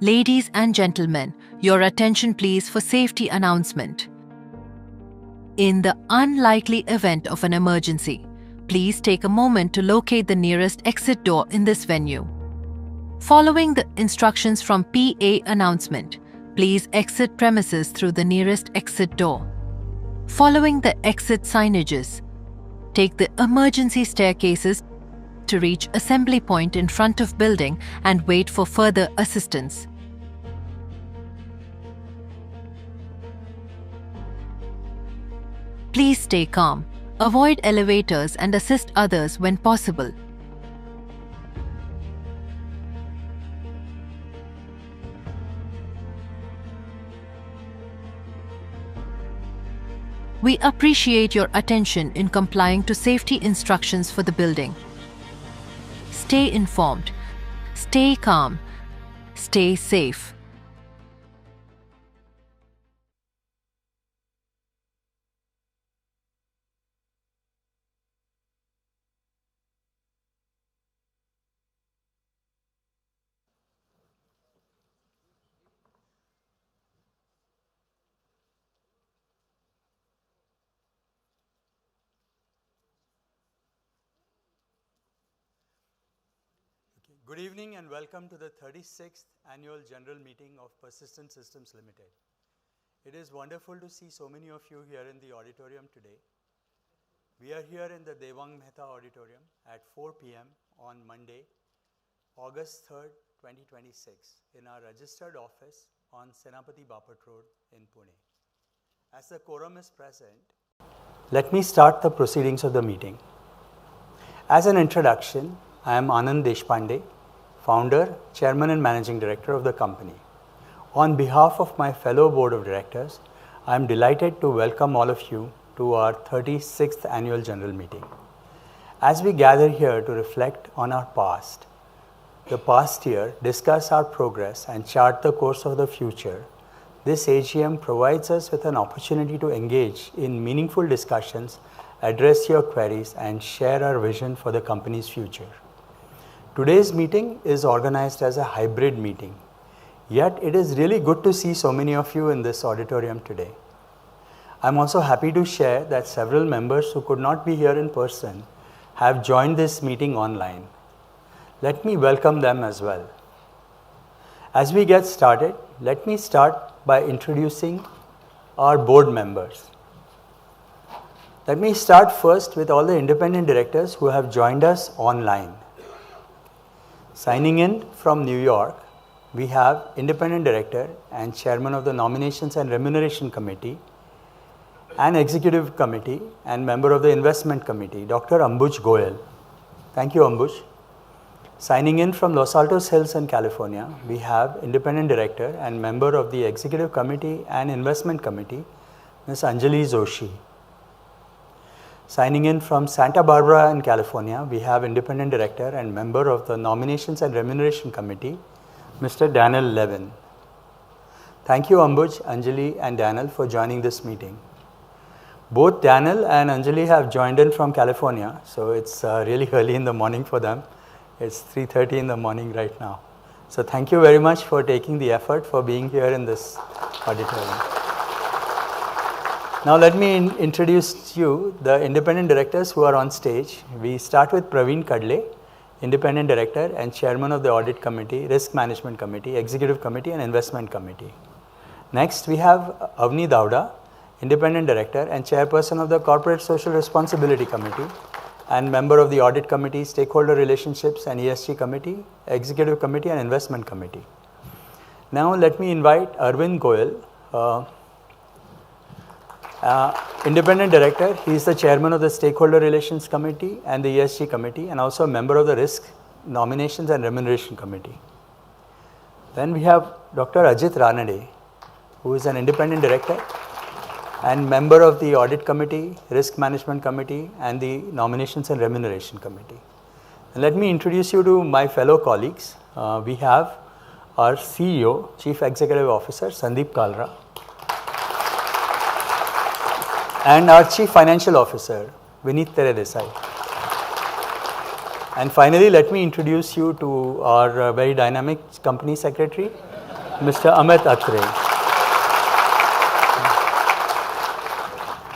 Ladies and gentlemen, your attention please for safety announcement. In the unlikely event of an emergency, please take a moment to locate the nearest exit door in this venue. Following the instructions from PA announcement, please exit premises through the nearest exit door. Following the exit signages, take the emergency staircases to reach assembly point in front of building and wait for further assistance. Please stay calm, avoid elevators and assist others when possible. We appreciate your attention in complying to safety instructions for the building. Stay informed, stay calm, stay safe. Good evening and welcome to the 36th Annual General Meeting of Persistent Systems Limited. It is wonderful to see so many of you here in the auditorium today. We are here in the Devang Mehta Auditorium at 4 p.m. on Monday, August 3rd, 2026 in our registered office on Senapati Bapat Road in Pune. As the quorum is present, let me start the proceedings of the meeting. As an introduction, I am Anand Deshpande, Founder, Chairman and Managing Director of the company. On behalf of my fellow Board of Directors, I am delighted to welcome all of you to our 36th Annual General Meeting. As we gather here to reflect on our past, the past year, discuss our progress and chart the course of the future, this AGM provides us with an opportunity to engage in meaningful discussions, address your queries and share our vision for the company's future. Today's meeting is organized as a hybrid meeting, yet it is really good to see so many of you in this auditorium today. I'm also happy to share that several members who could not be here in person have joined this meeting online. Let me welcome them as well. As we get started, let me start by introducing our board members. Let me start first with all the independent directors who have joined us online. Signing in from New York, we have Independent Director and Chairman of the Nominations and Remuneration Committee and Executive Committee and Member of the Investment Committee, Dr. Ambuj Goyal. Thank you, Ambuj. Signing in from Los Altos Hills in California, we have Independent Director and Member of the Executive Committee and Investment Committee, Ms. Anjali Joshi. Signing in from Santa Barbara in California, we have Independent Director and Member of the Nominations and Remuneration Committee, Mr. Daniel Levin. Thank you, Ambuj, Anjali and Daniel for joining this meeting. Both Daniel and Anjali have joined in from California, so it's really early in the morning for them. It's 3:30 in the morning right now. So thank you very much for taking the effort for being here in this auditorium. Now let me introduce you the independent directors who are on stage. We start with Praveen Kadle, Independent Director and Chairman of the Audit Committee, Risk Management Committee, Executive Committee and Investment Committee. Next we have Avni Davda, Independent Director and Chairperson of the Corporate Social Responsibility Committee and Member of the Audit Committee, Stakeholder Relationships and ESG Committee, Executive Committee and Investment Committee. Now let me invite Arvind Goyal, Independent Director. He is the Chairman of the Stakeholder Relations Committee and the ESG Committee and also a member of the Risk, Nominations and Remuneration Committee. Then we have Dr. Ajit Ranade, who is an Independent Director and member of the Audit Committee, Risk Management Committee and the Nominations and Remuneration Committee. And let me introduce you to my fellow colleagues. We have our CEO, Chief Executive Officer, Sandeep Kalra, and our Chief Financial Officer, Vineet Teredesai. And finally, let me introduce you to our very dynamic Company Secretary, Mr. Amit Atre.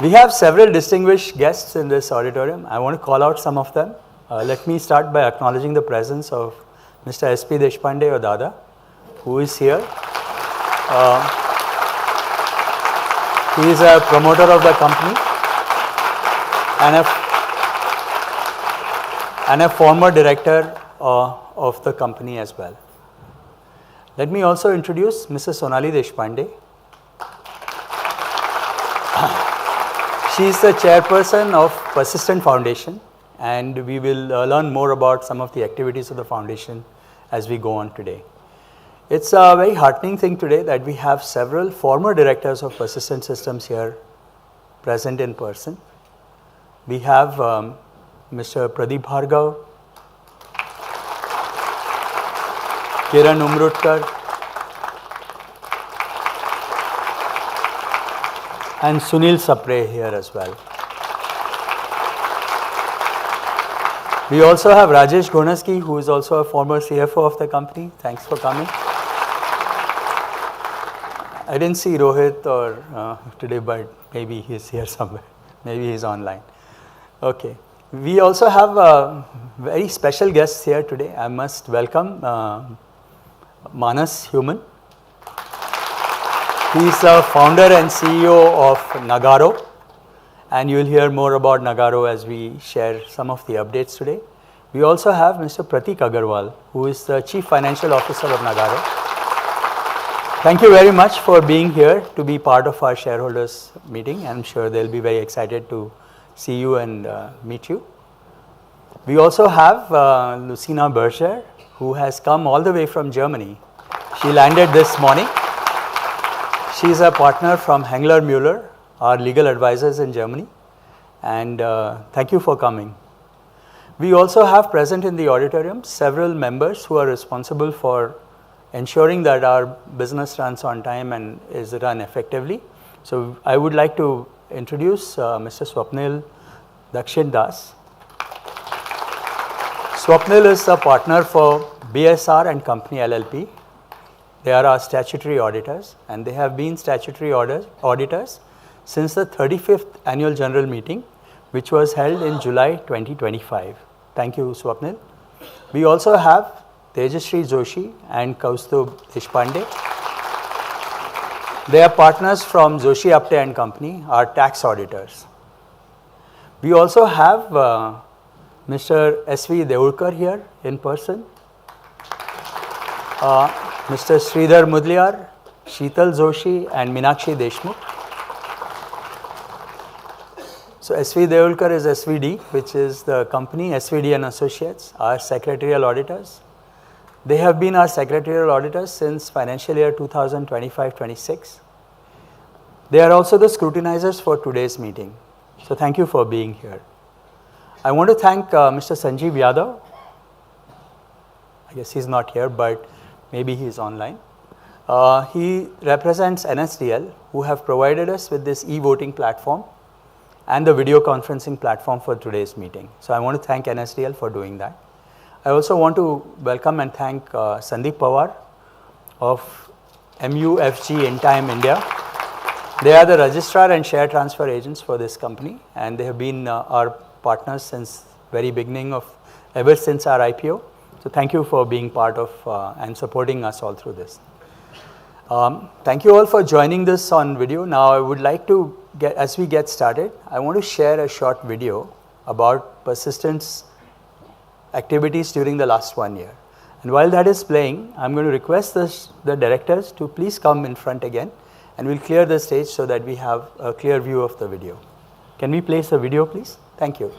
We have several distinguished guests in this auditorium. I want to call out some of them. Let me start by acknowledging the presence of Mr. S.P. Deshpande or Dada, who is here. He is a promoter of the company and a former director of the company as well. Let me also introduce Mrs. Sonali Deshpande. She is the chairperson of Persistent Foundation, and we will learn more about some of the activities of the foundation as we go on today. It's a very heartening thing today that we have several former directors of Persistent Systems here present in person. We have Mr. Pradeep Bhargav, Kiran Umrutkar, and Sunil Sapre here as well. We also have Rajesh Gonaski, who is also a former CFO of the company. Thanks for coming. I didn't see Rohit today, but maybe he's here somewhere. Maybe he's online. Okay. We also have very special guests here today. I must welcome Manas Human. He is the founder and CEO of Nagarro, and you will hear more about Nagarro as we share some of the updates today. We also have Mr. Pratik Agarwal, who is the Chief Financial Officer of Nagarro. Thank you very much for being here to be part of our shareholders meeting. I'm sure they'll be very excited to see you and meet you. We also have Lucina Berger, who has come all the way from Germany. She landed this morning. She is a partner from Hengler Mueller, our legal advisors in Germany, and thank you for coming. We also have present in the auditorium several members who are responsible for ensuring that our business runs on time and is run effectively. So I would like to introduce Mr. Swapnil Dakshin Das. Swapnil is a partner for BSR and Company LLP. They are our statutory auditors, and they have been statutory auditors since the 35th annual general meeting, which was held in July 2025. Thank you, Swapnil. We also have Tejashree Joshi and Kaustubh Deshpande. They are partners from Joshi Apte and Company, our tax auditors. We also have Mr. S.V. Deulkar here in person. Mr. Sridhar Mudliar, Sheetal Joshi, and Meenakshi Deshmukh. So S.V. Deulkar is SVD, which is the company, SVD and Associates, our secretarial auditors. They have been our secretarial auditors since financial year 2025-26. They are also the scrutinizers for today's meeting. So thank you for being here. I want to thank Mr. Sanjeev Yadav. I guess he's not here, but maybe he's online. He represents NSDL, who have provided us with this e-voting platform and the video conferencing platform for today's meeting. So I want to thank NSDL for doing that. I also want to welcome and thank Sandeep Pawar of MUFG Intime India. They are the registrar and share transfer agents for this company, and they have been our partners since very beginning ever since our IPO. So thank you for being part of and supporting us all through this. Thank you all for joining this on video. Now I would like to, as we get started, I want to share a short video about Persistent's activities during the last 1 year. And while that is playing, I'm going to request the directors to please come in front again, and we'll clear the stage so that we have a clear view of the video. Can we place the video, please? Thank you.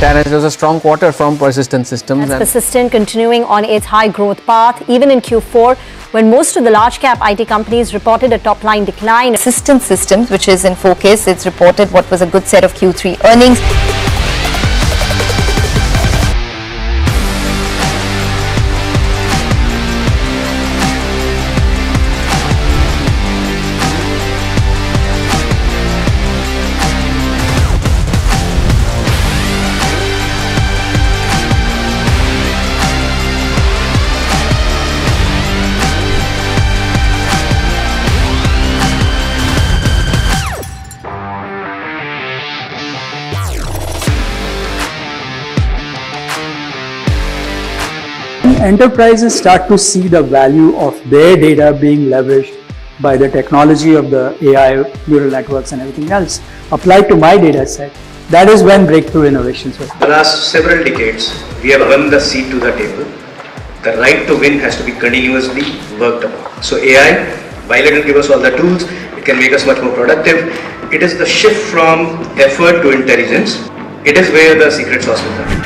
And it was a strong quarter from Persistent Systems. That's Persistent continuing on its high growth path, even in Q4, when most of the large cap IT companies reported a top line decline. Persistent Systems, which is in focus, it's reported what was a good set of Q3 earnings. Enterprises start to see the value of their data being leveraged by the technology of the AI, neural networks and everything else applied to my data set. That is when breakthrough innovations will happen. The last several decades, we have earned the seat to the table. The right to win has to be continuously worked upon. So AI, while it will give us all the tools, it can make us much more productive. It is the shift from effort to intelligence. It is where the secret sauce will come.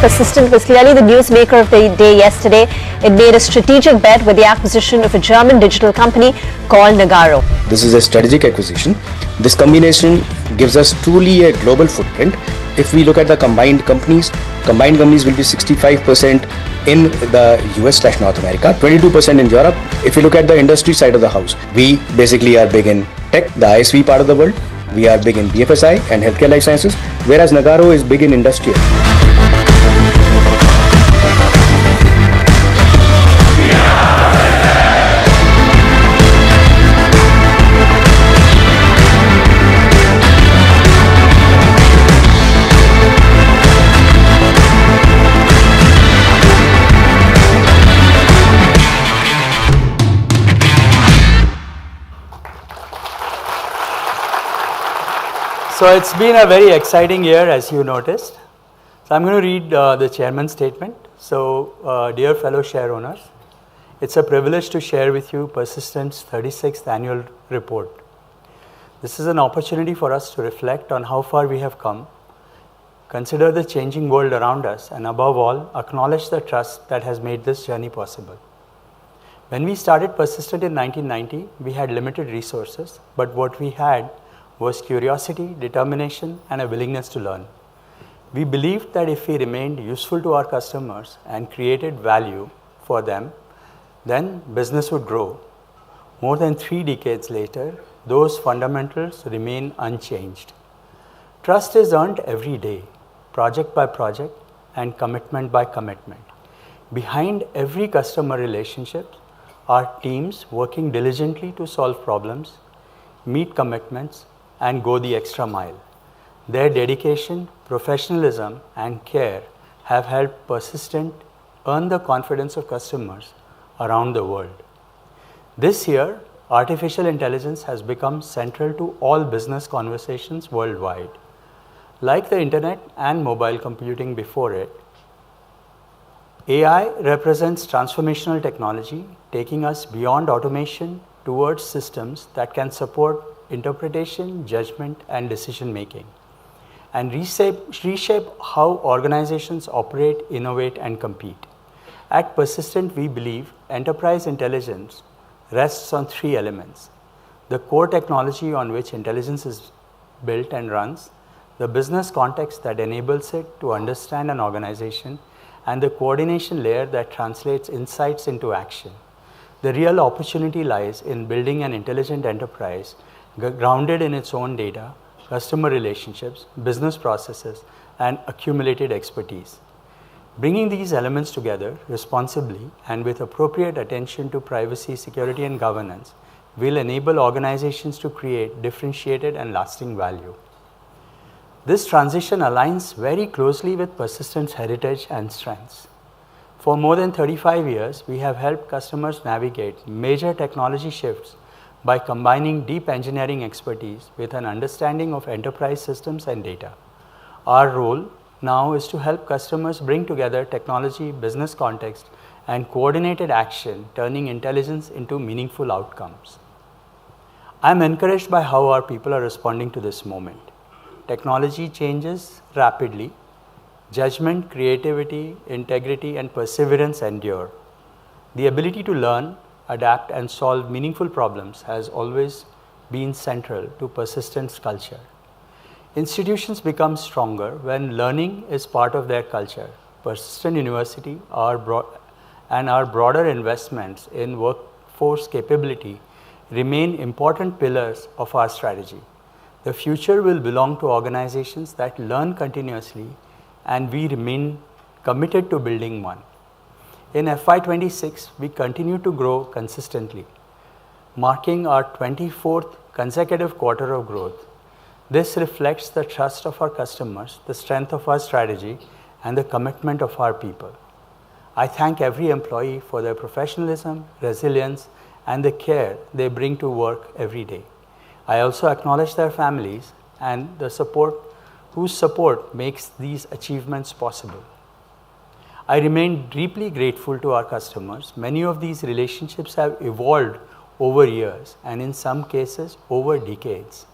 Persistent was clearly the newsmaker of the day yesterday. It made a strategic bet with the acquisition of a German digital company called Nagarro. This is a strategic acquisition. This combination gives us truly a global footprint. If we look at the combined companies will be 65% in the US/North America, 22% in Europe. If you look at the industry side of the house, we basically are big in tech, the ISV part of the world. We are big in BFSI and healthcare life sciences, whereas Nagarro is big in industrial. So it's been a very exciting year, as you noticed. So I'm going to read the chairman's statement. So dear fellow share owners, it's a privilege to share with you Persistent's 36th annual report. This is an opportunity for us to reflect on how far we have come, consider the changing world around us, and above all, acknowledge the trust that has made this journey possible. When we started Persistent in 1990, we had limited resources, but what we had was curiosity, determination, and a willingness to learn. We believed that if we remained useful to our customers and created value for them, then business would grow. More than 3 decades later, those fundamentals remain unchanged. Trust is earned every day, project by project, and commitment by commitment. Behind every customer relationship are teams working diligently to solve problems, meet commitments, and go the extra mile. Their dedication, professionalism, and care have helped Persistent earn the confidence of customers around the world. This year, artificial intelligence has become central to all business conversations worldwide. Like the internet and mobile computing before it, AI represents transformational technology, taking us beyond automation towards systems that can support interpretation, judgment, and decision making, and reshape how organizations operate, innovate, and compete. At Persistent, we believe enterprise intelligence rests on 3 elements: the core technology on which intelligence is built and runs, the business context that enables it to understand an organization, and the coordination layer that translates insights into action. The real opportunity lies in building an intelligent enterprise grounded in its own data, customer relationships, business processes, and accumulated expertise. Bringing these elements together responsibly and with appropriate attention to privacy, security, and governance will enable organizations to create differentiated and lasting value. This transition aligns very closely with Persistent's heritage and strengths. For more than 35 years, we have helped customers navigate major technology shifts by combining deep engineering expertise with an understanding of enterprise systems and data. Our role now is to help customers bring together technology, business context, and coordinated action, turning intelligence into meaningful outcomes. I am encouraged by how our people are responding to this moment. Technology changes rapidly. Judgment, creativity, integrity, and perseverance endure. The ability to learn, adapt, and solve meaningful problems has always been central to Persistent's culture. Institutions become stronger when learning is part of their culture. Persistent University and our broader investments in workforce capability remain important pillars of our strategy. The future will belong to organizations that learn continuously, and we remain committed to building one. In FY26, we continue to grow consistently, marking our 24th consecutive quarter of growth. This reflects the trust of our customers, the strength of our strategy, and the commitment of our people. I thank every employee for their professionalism, resilience, and the care they bring to work every day. I also acknowledge their families and the whose support makes these achievements possible. I remain deeply grateful to our customers. Many of these relationships have evolved over years and in some cases over decades.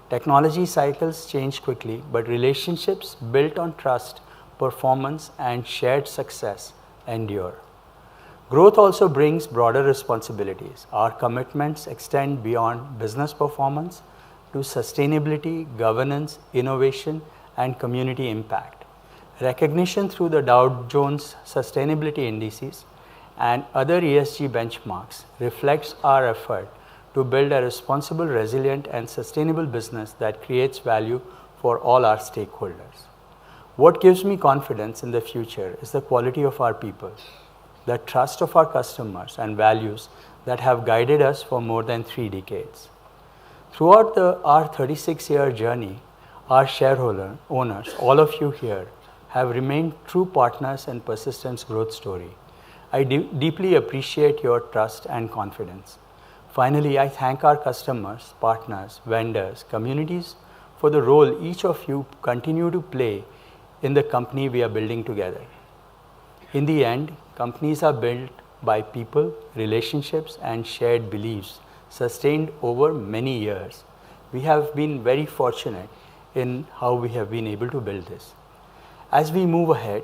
Technology cycles change quickly, but relationships built on trust, performance, and shared success endure. Growth also brings broader responsibilities. Our commitments extend beyond business performance to sustainability, governance, innovation, and community impact. Recognition through the Dow Jones Sustainability Indices and other ESG benchmarks reflects our effort to build a responsible, resilient, and sustainable business that creates value for all our stakeholders. What gives me confidence in the future is the quality of our people, the trust of our customers, and values that have guided us for more than 3 decades. Throughout our 36-year journey, our shareholder owners, all of you here, have remained true partners in Persistent's growth story. I deeply appreciate your trust and confidence. Finally, I thank our customers, partners, vendors, communities for the role each of you continue to play in the company we are building together. In the end, companies are built by people, relationships, and shared beliefs sustained over many years. We have been very fortunate in how we have been able to build this. As we move ahead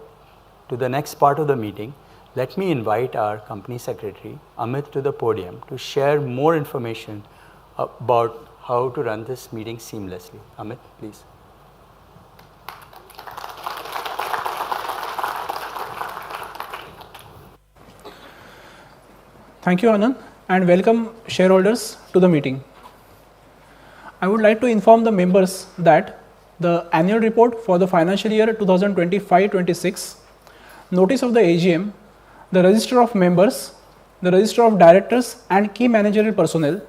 to the next part of the meeting, let me invite our company secretary, Amit, to the podium to share more information about how to run this meeting seamlessly. Amit, please. Thank you, Anand, and welcome shareholders to the meeting. I would like to inform the members that the annual report for the financial year 2025-26, notice of the AGM, the register of members, the register of directors and key managerial personnel,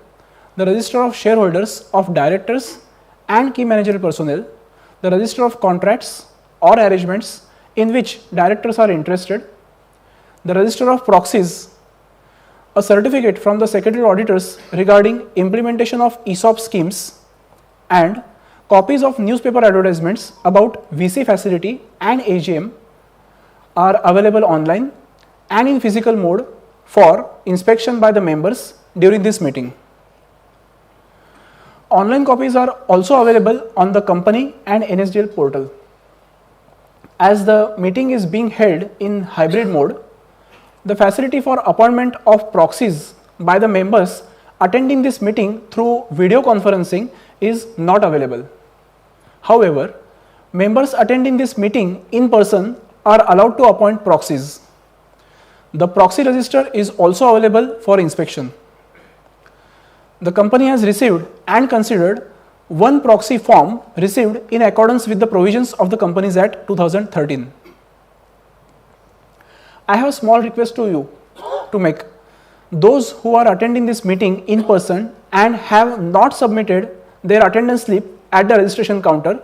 the register of shareholders of directors and key managerial personnel, the register of contracts or arrangements in which directors are interested, the register of proxies, a certificate from the secretarial auditors regarding implementation of ESOP schemes, and copies of newspaper advertisements about VC facility and AGM are available online and in physical mode for inspection by the members during this meeting. Online copies are also available on the company and NSDL portal. As the meeting is being held in hybrid mode, the facility for appointment of proxies by the members attending this meeting through video conferencing is not available. However, members attending this meeting in person are allowed to appoint proxies. The proxy register is also available for inspection. The company has received and considered one proxy form received in accordance with the provisions of the Companies Act 2013. I have a small request to you to make. Those who are attending this meeting in person and have not submitted their attendance slip at the registration counter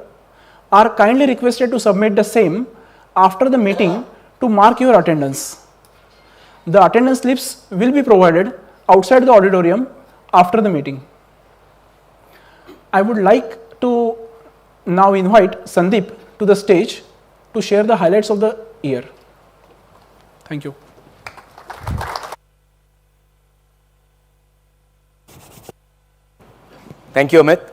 are kindly requested to submit the same after the meeting to mark your attendance. The attendance slips will be provided outside the auditorium after the meeting. I would like to now invite Sandeep to the stage to share the highlights of the year. Thank you. Thank you, Amit.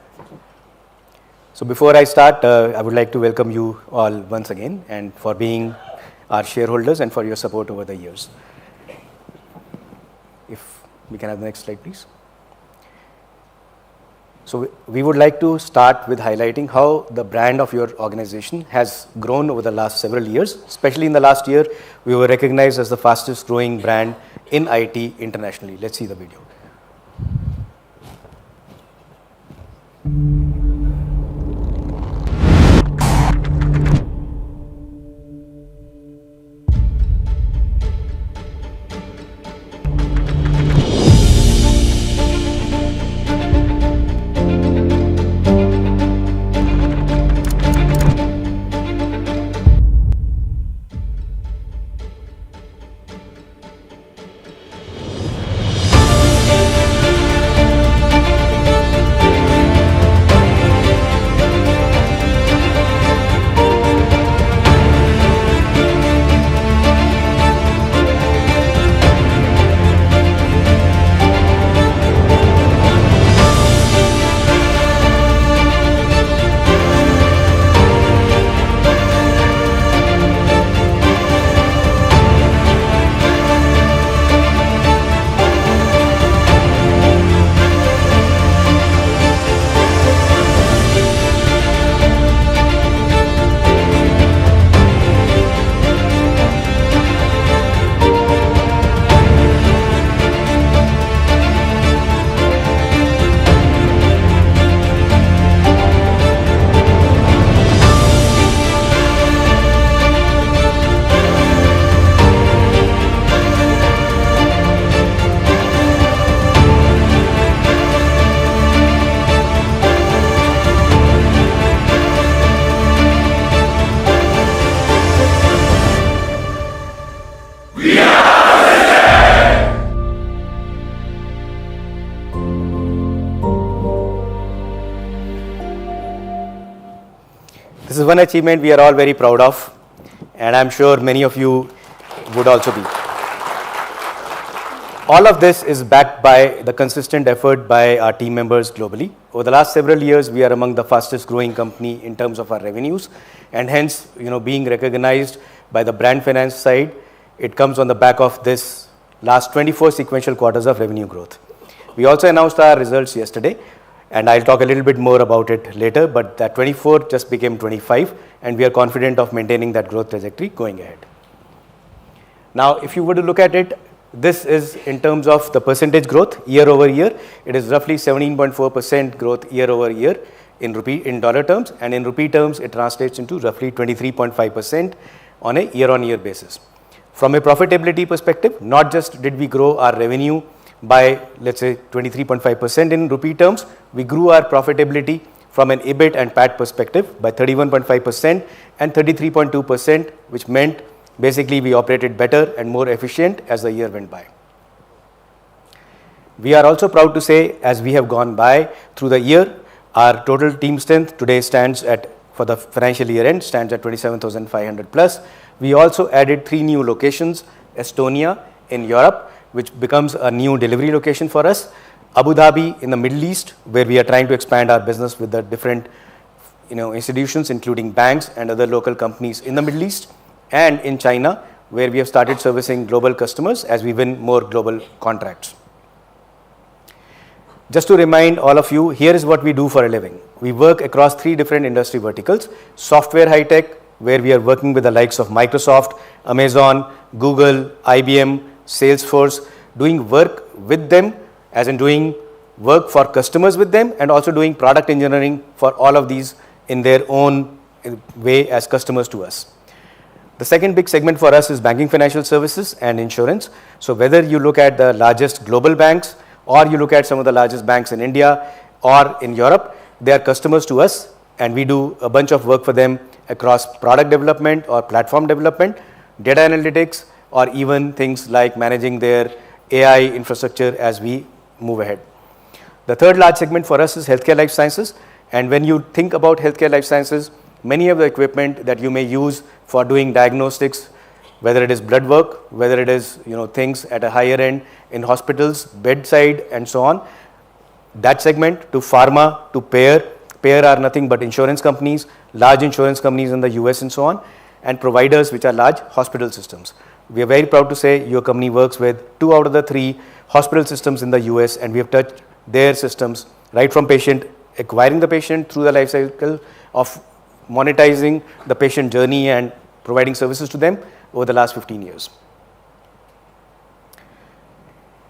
So before I start, I would like to welcome you all once again and for being our shareholders and for your support over the years. If we can have the next slide, please. So we would like to start with highlighting how the brand of your organization has grown over the last several years. Especially in the last year, we were recognized as the fastest growing brand in IT internationally. Let's see the video. is one achievement we are all very proud of, and I'm sure many of you would also be. All of this is backed by the consistent effort by our team members globally. Over the last several years, we are among the fastest growing company in terms of our revenues, and hence, being recognized by the brand finance side, it comes on the back of this last 24 sequential quarters of revenue growth. We also announced our results yesterday, and I'll talk a little bit more about it later, but that 24 just became 25, and we are confident of maintaining that growth trajectory going ahead. Now, if you were to look at it, this is in terms of the percentage growth year over year. It is roughly 17.4% growth year over year in dollar terms, and in rupee terms, it translates into roughly 23.5% on a year-on-year basis. From a profitability perspective, not just did we grow our revenue by, let's say, 23.5% in rupee terms, we grew our profitability from an EBIT and PAT perspective by 31.5% and 33.2%, which meant basically we operated better and more efficient as the year went by. We are also proud to say, as we have gone by through the year, our total team strength today stands at, for the financial year end, stands at 27,500 plus. We also added 3 new locations: Estonia in Europe, which becomes a new delivery location for us; Abu Dhabi in the Middle East, where we are trying to expand our business with the different institutions, including banks and other local companies in the Middle East; and in China, where we have started servicing global customers as we win more global contracts. Just to remind all of you, here is what we do for a living. We work across 3 different industry verticals: software high tech, where we are working with the likes of Microsoft, Amazon, Google, IBM, Salesforce, doing work with them, as in doing work for customers with them, and also doing product engineering for all of these in their own way as customers to us. The second big segment for us is banking, financial services and insurance. So whether you look at the largest global banks, or you look at some of the largest banks in India or in Europe, they are customers to us, and we do a bunch of work for them across product development or platform development, data analytics, or even things like managing their AI infrastructure as we move ahead. The third large segment for us is healthcare life sciences, and when you think about healthcare life sciences, many of the equipment that you may use for doing diagnostics, whether it is blood work, whether it is things at a higher end in hospitals, bedside and so on, that segment to pharma, to payer are nothing but insurance companies, large insurance companies in the US and so on, and providers which are large hospital systems. We are very proud to say your company works with 2 out of the 3 hospital systems in the US, and we have touched their systems right from acquiring the patient through the life cycle of monetizing the patient journey and providing services to them over the last 15 years.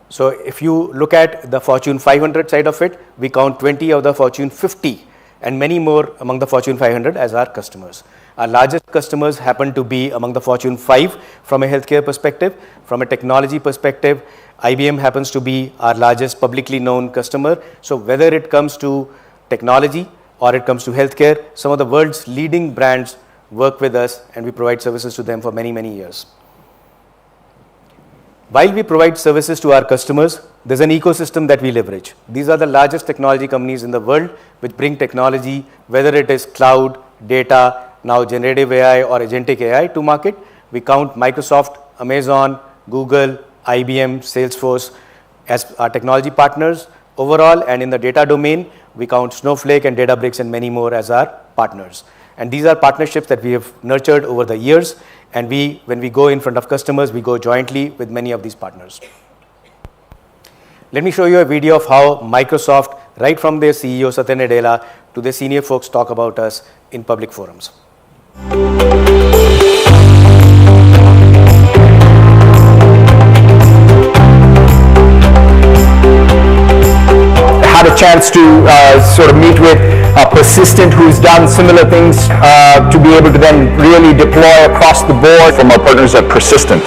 So if you look at the Fortune 500 side of it, we count 20 of the Fortune 50 and many more among the Fortune 500 as our customers. Our largest customers happen to be among the Fortune 5 from a healthcare perspective. From a technology perspective, IBM happens to be our largest publicly known customer. So whether it comes to technology or it comes to healthcare, some of the world's leading brands work with us, and we provide services to them for many, many years. While we provide services to our customers, there's an ecosystem that we leverage. These are the largest technology companies in the world which bring technology, whether it is cloud, data, now generative AI or agentic AI to market. We count Microsoft, Amazon, Google, IBM, Salesforce as our technology partners overall, and in the data domain, we count Snowflake and Databricks and many more as our partners. And these are partnerships that we have nurtured over the years, and when we go in front of customers, we go jointly with many of these partners. Let me show you a video of how Microsoft, right from their CEO Satya Nadella to their senior folks, talk about us in public forums. Had a chance to sort of meet with Persistent, who's done similar things to be able to then really deploy across the board. From our partners at Persistent.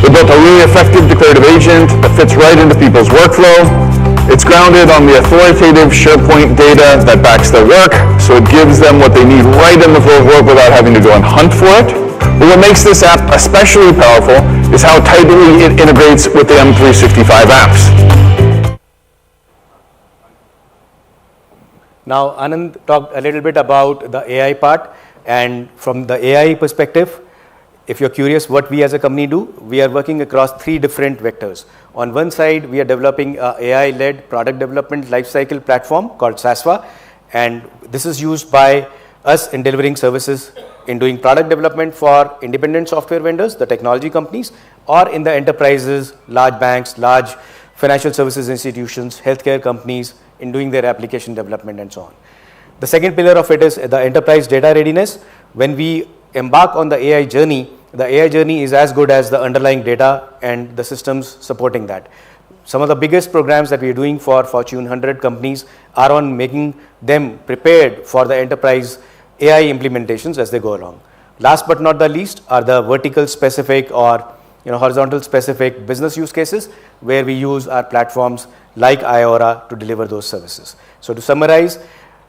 We built a really effective declarative agent that fits right into people's workflow. It's grounded on the authoritative SharePoint data that backs their work, so it gives them what they need right in the flow of work without having to go and hunt for it. But what makes this app especially powerful is how tightly it integrates with the M365 apps. Now, Anand talked a little bit about the AI part. And from the AI perspective, if you're curious what we as a company do, we are working across 3 different vectors. On one side, we are developing an AI-led product development lifecycle platform called SASVA, and this is used by us in delivering services in doing product development for independent software vendors, the technology companies, or in the enterprises, large banks, large financial services institutions, healthcare companies, in doing their application development and so on. The second pillar of it is the enterprise data readiness. When we embark on the AI journey is as good as the underlying data and the systems supporting that. Some of the biggest programs that we are doing for Fortune 100 companies are on making them prepared for the enterprise AI implementations as they go along. Last but not the least are the vertical specific or horizontal specific business use cases where we use our platforms like iAura to deliver those services. So to summarize,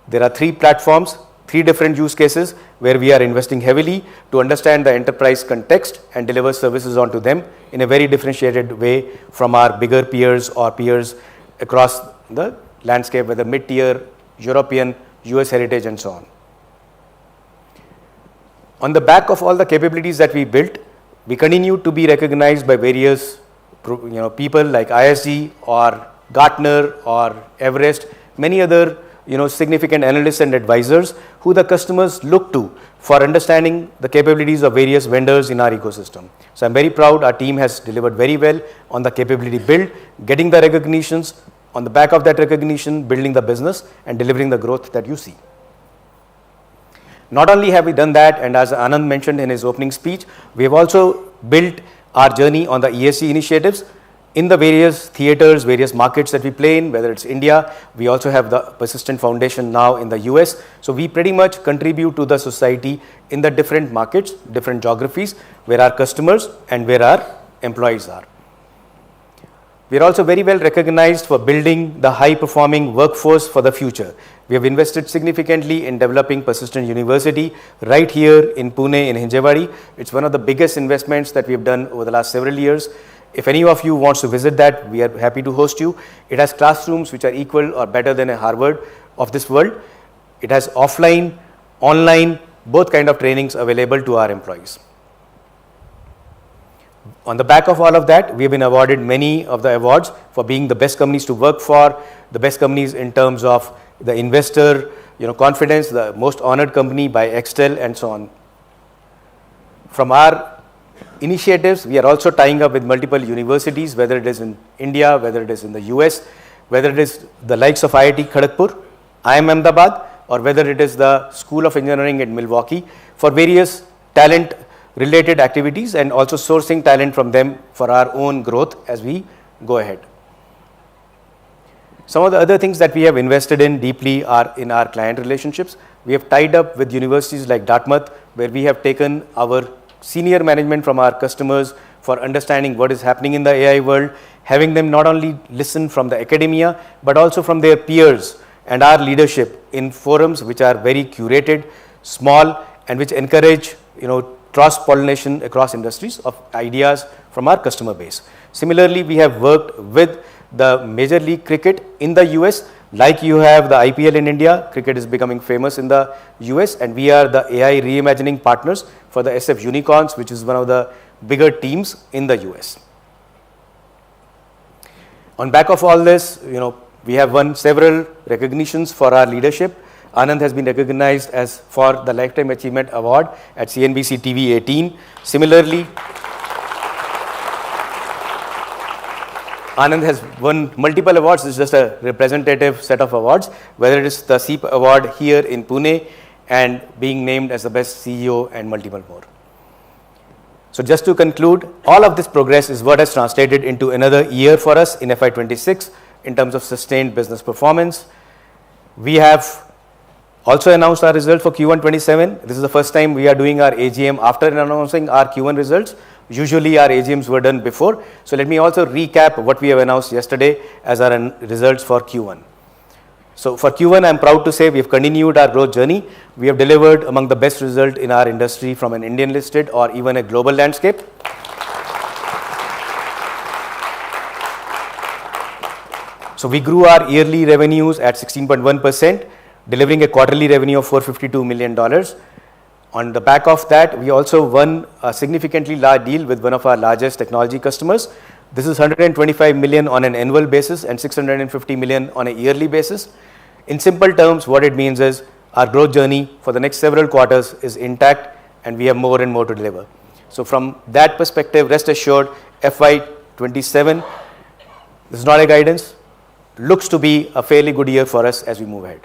there are 3 platforms, 3 different use cases where we are investing heavily to understand the enterprise context and deliver services onto them in a very differentiated way from our bigger peers or peers across the landscape, whether mid-tier, European, US heritage and so on. On the back of all the capabilities that we built, we continue to be recognized by various people like ISG or Gartner or Everest, many other significant analysts and advisors who the customers look to for understanding the capabilities of various vendors in our ecosystem. So I'm very proud our team has delivered very well on the capability build, getting the recognitions, on the back of that recognition, building the business and delivering the growth that you see. Not only have we done that, and as Anand mentioned in his opening speech, we have also built our journey on the ESG initiatives in the various theaters, various markets that we play in, whether it's India. We also have the Persistent Foundation now in the US. So we pretty much contribute to the society in the different markets, different geographies where our customers and where our employees are. We are also very well recognized for building the high performing workforce for the future. We have invested significantly in developing Persistent University right here in Pune in Hinjewadi. It's one of the biggest investments that we have done over the last several years. If any of you wants to visit that, we are happy to host you. It has classrooms which are equal or better than a Harvard of this world. It has offline, online, both kind of trainings available to our employees. On the back of all of that, we have been awarded many of the awards for being the best companies to work for, the best companies in terms of the investor confidence, the most honored company by Excel and so on. From our initiatives, we are also tying up with multiple universities, whether it is in India, whether it is in the US, whether it is the likes of IIT Kharagpur, IIM Ahmedabad, or whether it is the School of Engineering in Milwaukee for various talent related activities and also sourcing talent from them for our own growth as we go ahead. Some of the other things that we have invested in deeply are in our client relationships. We have tied up with universities like Dartmouth, where we have taken our senior management from our customers for understanding what is happening in the AI world, having them not only listen from the academia, but also from their peers and our leadership in forums which are very curated, small, and which encourage cross-pollination across industries of ideas from our customer base. Similarly, we have worked with the Major League Cricket in the US. Like you have the IPL in India, cricket is becoming famous in the US, and we are the AI reimagining partners for the SF Unicorns, which is one of the bigger teams in the US. On back of all this, we have won several recognitions for our leadership. Anand has been recognized as for the Lifetime Achievement Award at CNBC TV 18. Similarly, Anand has won multiple awards. This is just a representative set of awards, whether it is the SEEP Award here in Pune and being named as the best CEO and multiple more. So just to conclude, all of this progress is what has translated into another year for us in FY26 in terms of sustained business performance. We have also announced our results for Q1 27. This is the first time we are doing our AGM after announcing our Q1 results. Usually our AGMs were done before. So let me also recap what we have announced yesterday as our results for Q1. So for Q1, I am proud to say we have continued our growth journey. We have delivered among the best result in our industry from an Indian listed or even a global landscape. So we grew our yearly revenues at 16.1%, delivering a quarterly revenue of $452 million. On the back of that, we also won a significantly large deal with one of our largest technology customers. This is 125 million on an annual basis and 650 million on a yearly basis. In simple terms, what it means is our growth journey for the next several quarters is intact and we have more and more to deliver. So from that perspective, rest assured, FY27, this is not a guidance, looks to be a fairly good year for us as we move ahead.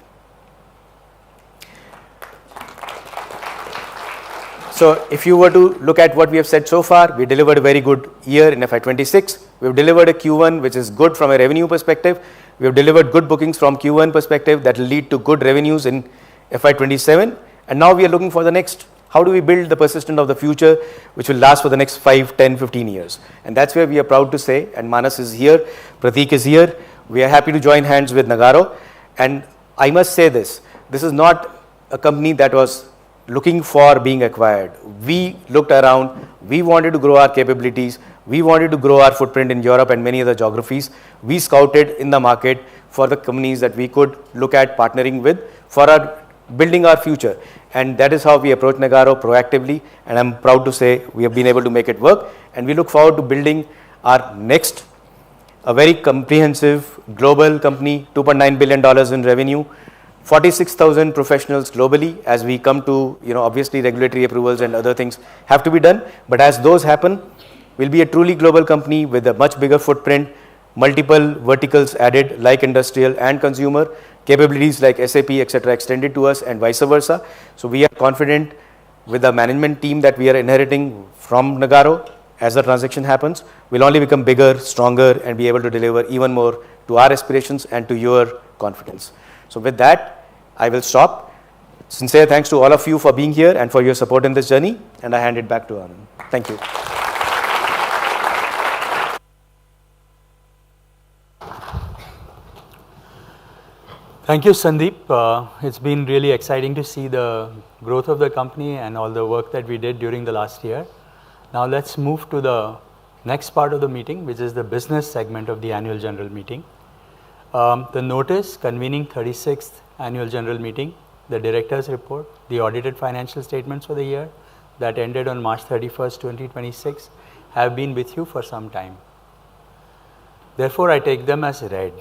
So if you were to look at what we have said so far, we delivered a very good year in FY26. We've delivered a Q1 which is good from a revenue perspective. We have delivered good bookings from Q1 perspective that will lead to good revenues in FY27. And now we are looking for the next. How do we build the persistent of the future which will last for the next 5, 10, 15 years? And that's where we are proud to say, and Manas is here, Prateek is here. We are happy to join hands with Nagarro. And I must say this is not a company that was looking for being acquired. We looked around, we wanted to grow our capabilities, we wanted to grow our footprint in Europe and many other geographies. We scouted in the market for the companies that we could look at partnering with for our building our future. And that is how we approach Nagarro proactively, and I'm proud to say we have been able to make it work, and we look forward to building our next, a very comprehensive global company, $2.9 billion in revenue, 46,000 professionals globally. As we come to, obviously regulatory approvals and other things have to be done, but as those happen, we'll be a truly global company with a much bigger footprint, multiple verticals added like industrial and consumer, capabilities like SAP, etc. extended to us and vice versa. So we are confident with the management team that we are inheriting from Nagarro. As the transaction happens, we'll only become bigger, stronger, and be able to deliver even more to our aspirations and to your confidence. So with that, I will stop. Sincere thanks to all of you for being here and for your support in this journey, and I hand it back to Anand. Thank you. Thank you, Sandeep. It's been really exciting to see the growth of the company and all the work that we did during the last year. Now let's move to the next part of the meeting, which is the business segment of the annual general meeting. The notice convening 36th annual general meeting, the director's report, the audited financial statements for the year that ended on March 31st, 2026 have been with you for some time. Therefore, I take them as read.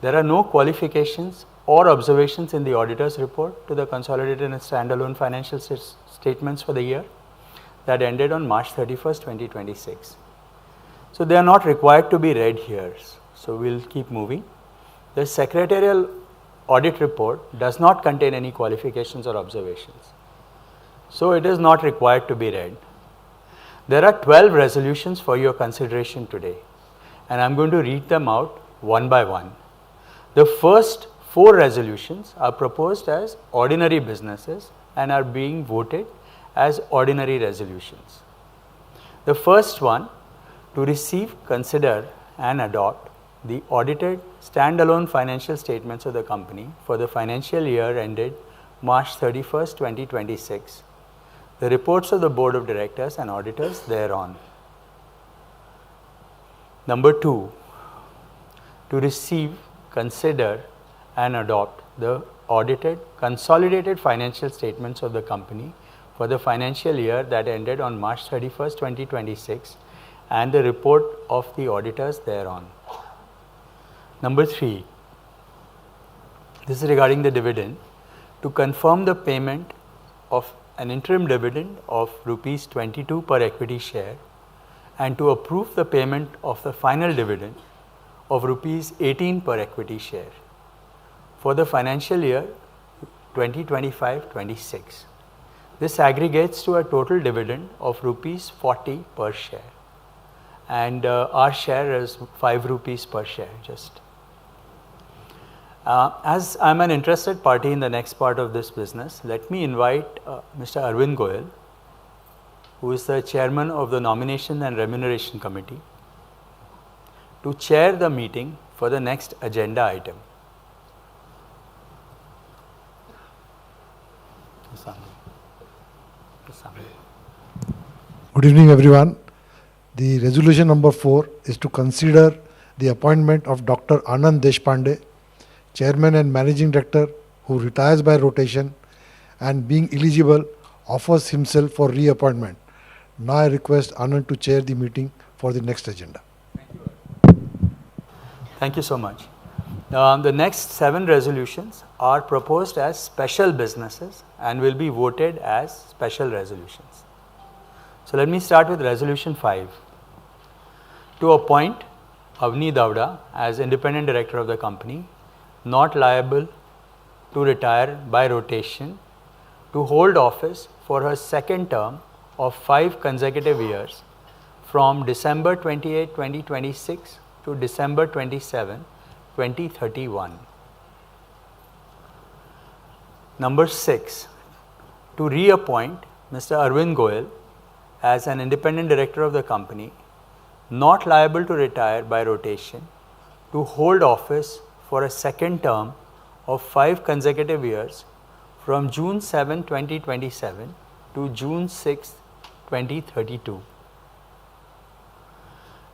There are no qualifications or observations in the auditor's report to the consolidated and standalone financial statements for the year that ended on March 31st, 2026. So they are not required to be read here. So we'll keep moving. The secretarial audit report does not contain any qualifications or observations. So it is not required to be read. There are 12 resolutions for your consideration today, and I'm going to read them out one by one. The first 4 resolutions are proposed as ordinary businesses and are being voted as ordinary resolutions. The first one, to receive, consider and adopt the audited standalone financial statements of the company for the financial year ended March 31st, 2026, the reports of the board of directors and auditors thereon. Number 2, to receive, consider and adopt the audited consolidated financial statements of the company for the financial year that ended on March 31st, 2026 and the report of the auditors thereon. Number 3, this is regarding the dividend, to confirm the payment of an interim dividend of rupees 22 per equity share and to approve the payment of the final dividend of rupees 18 per equity share for the financial year 2025-26. This aggregates to a total dividend of rupees 40 per share, and our share is 5 rupees per share. As I'm an interested party in the next part of this business, let me invite Mr. Arvind Goyal, who is the chairman of the Nomination and Remuneration Committee, to chair the meeting for the next agenda item. Good evening, everyone. The resolution number 4 is to consider the appointment of Dr. Anand Deshpande, Chairman and Managing Director, who retires by rotation and being eligible offers himself for reappointment. Now I request Anand to chair the meeting for the next agenda. Thank you so much. The next 7 resolutions are proposed as special businesses and will be voted as special resolutions. So let me start with resolution 5. To appoint Avni Davda as independent director of the company, not liable to retire by rotation, to hold office for her second term of 5 consecutive years from December 28, 2026 to December 27, 2031. Number 6, to reappoint Mr. Arvind Goyal as an independent director of the company, not liable to retire by rotation, to hold office for a second term of 5 consecutive years from June 7, 2027 to June 6, 2032.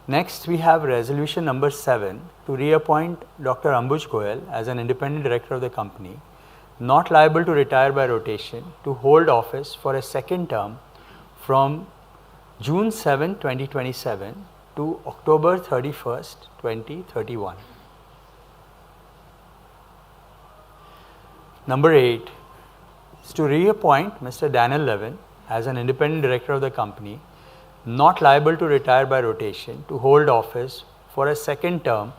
Next, we have resolution number 7 to reappoint Dr. Ambuj Goyal as an independent director of the company, not liable to retire by rotation, to hold office for a second term from June 7, 2027 to October 31st, 2031. Number 8 is to reappoint Mr. Daniel Levin as an independent director of the company, not liable to retire by rotation, to hold office for a second term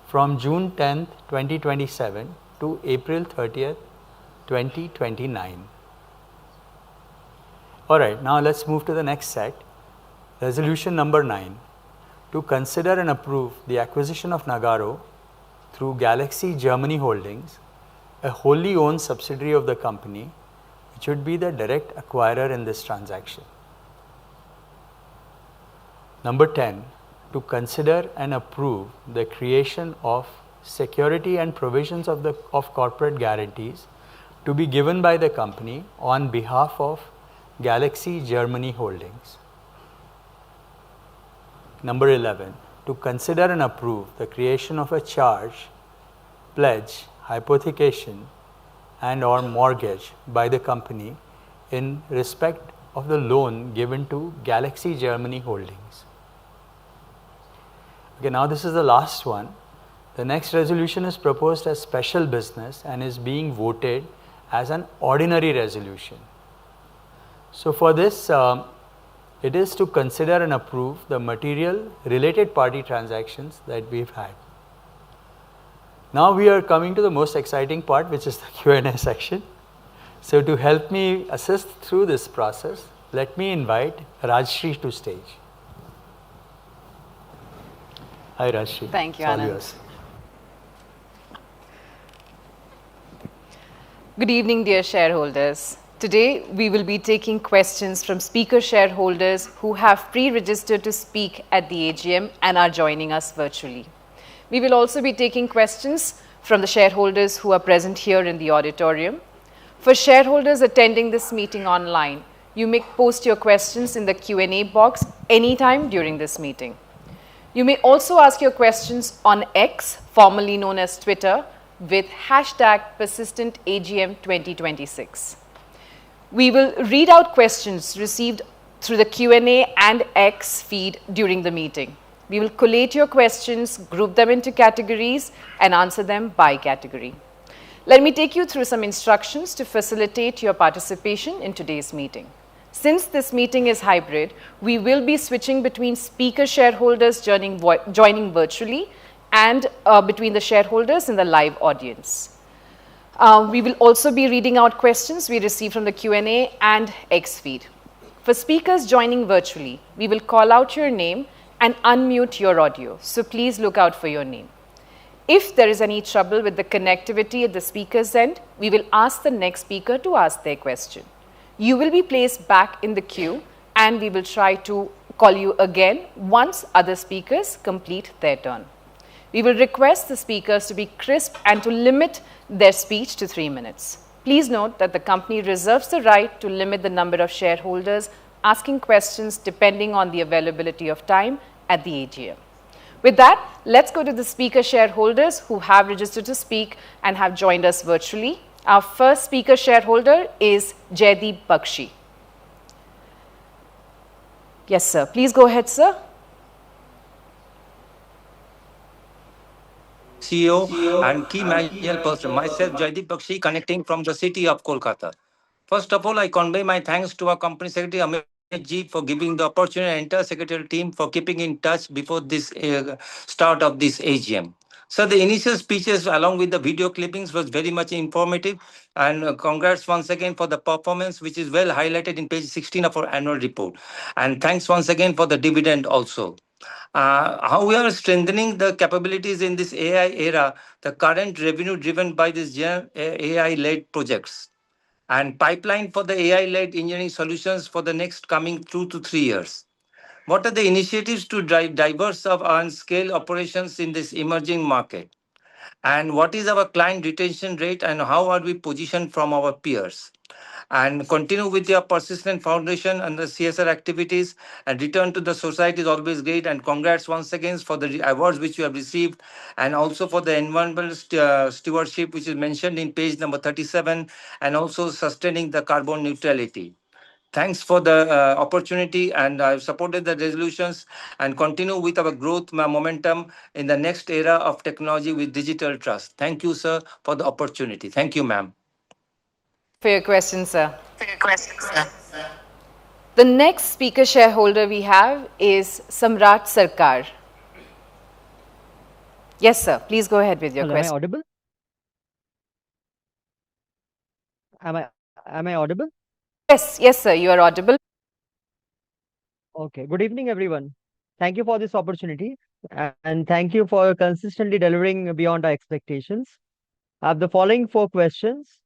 from June 10th, 2027 to April 30th, 2029. Alright, now let's move to the next set. Resolution number 9, to consider and approve the acquisition of Nagarro through Galaxy Germany Holdings, a wholly owned subsidiary of the company, which would be the direct acquirer in this transaction. Number 10, to consider and approve the creation of security and provisions of corporate guarantees to be given by the company on behalf of Galaxy Germany Holdings. Number 11, to consider and approve the creation of a charge, pledge, hypothecation and or mortgage by the company in respect of the loan given to Galaxy Germany Holdings. Okay, now this is the last one. The next resolution is proposed as special business and is being voted as an ordinary resolution. So for this, it is to consider and approve the material related party transactions that we've had. Now we are coming to the most exciting part, which is the Q&A section. So to help me assist through this process, let me invite Rajshri to stage. Hi Rajshri. Thank you, It's all Anand. yours. Good evening, dear shareholders. Today, we will be taking questions from speaker shareholders who have pre-registered to speak at the AGM and are joining us virtually. We will also be taking questions from the shareholders who are present here in the auditorium. For shareholders attending this meeting online, you may post your questions in the Q&A box anytime during this meeting. You may also ask your questions on X, formerly known as Twitter, with hashtag PersistentAGM2026. We will read out questions received through the Q&A and X feed during the meeting. We will collate your questions, group them into categories, and answer them by category. Let me take you through some instructions to facilitate your participation in today's meeting. Since this meeting is hybrid, we will be switching between speaker shareholders joining virtually and between the shareholders in the live audience. We will also be reading out questions we receive from the Q&A and X feed. For speakers joining virtually, we will call out your name and unmute your audio, so please look out for your name. If there is any trouble with the connectivity at the speaker's end, we will ask the next speaker to ask their question. You will be placed back in the queue and we will try to call you again once other speakers complete their turn. We will request the speakers to be crisp and to limit their speech to 3 minutes. Please note that the company reserves the right to limit the number of shareholders asking questions depending on the availability of time at the AGM. With that, let's go to the speaker shareholders who have registered to speak and have joined us virtually. Our first speaker shareholder is Jaideep Bakshi. Yes, sir. Please go ahead, sir. CEO and key managerial person, myself Jaideep Bakshi, connecting from the city of Kolkata. First of all, I convey my thanks to our company secretary Amit Ji for giving the opportunity and entire secretarial team for keeping in touch before this start of this AGM. So the initial speeches along with the video clippings was very much informative, and congrats once again for the performance, which is well highlighted in page 16 of our annual report. And thanks once again for the dividend also. How we are strengthening the capabilities in this AI era, the current revenue driven by these AI-led projects and pipeline for the AI-led engineering solutions for the next coming 2 to 3 years. What are the initiatives to drive diverse and scale operations in this emerging market? And what is our client retention rate and how are we positioned from our peers? And continue with your persistent foundation and the CSR activities and return to the society is always great. And congrats once again for the awards which you have received and also for the environmental stewardship which is mentioned in page number 37 and also sustaining the carbon neutrality. Thanks for the opportunity, and I've supported the resolutions and continue with our growth momentum in the next era of technology with digital trust. Thank you, sir, for the opportunity. Thank you, ma'am. For your question, sir. The next speaker shareholder we have is Samrat Sarkar. Yes, sir. Please go ahead with your question. Am I audible? Am I audible? Yes, sir. You are audible. Okay. Good evening, everyone. Thank you for this opportunity, and thank you for consistently delivering beyond our expectations. I have the following 4 questions.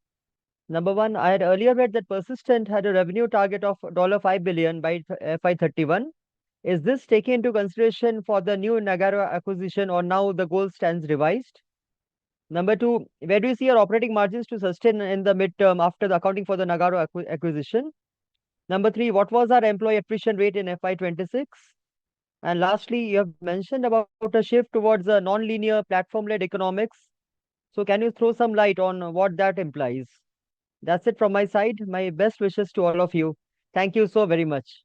Number 1, I had earlier read that Persistent had a revenue target of $5 billion by FY31. Is this taken into consideration for the new Nagarro acquisition, or now the goal stands revised? Number 2, where do you see your operating margins to sustain in the midterm after the accounting for the Nagarro acquisition? Number 3, what was our employee attrition rate in FY26? And lastly, you have mentioned about a shift towards a non-linear platform-led economics. So can you throw some light on what that implies? That's it from my side. My best wishes to all of you. Thank you so very much.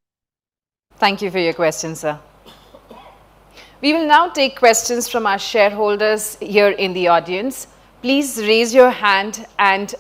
Thank you for your question, sir. We will now take questions from our shareholders here in the audience. Please raise your hand, and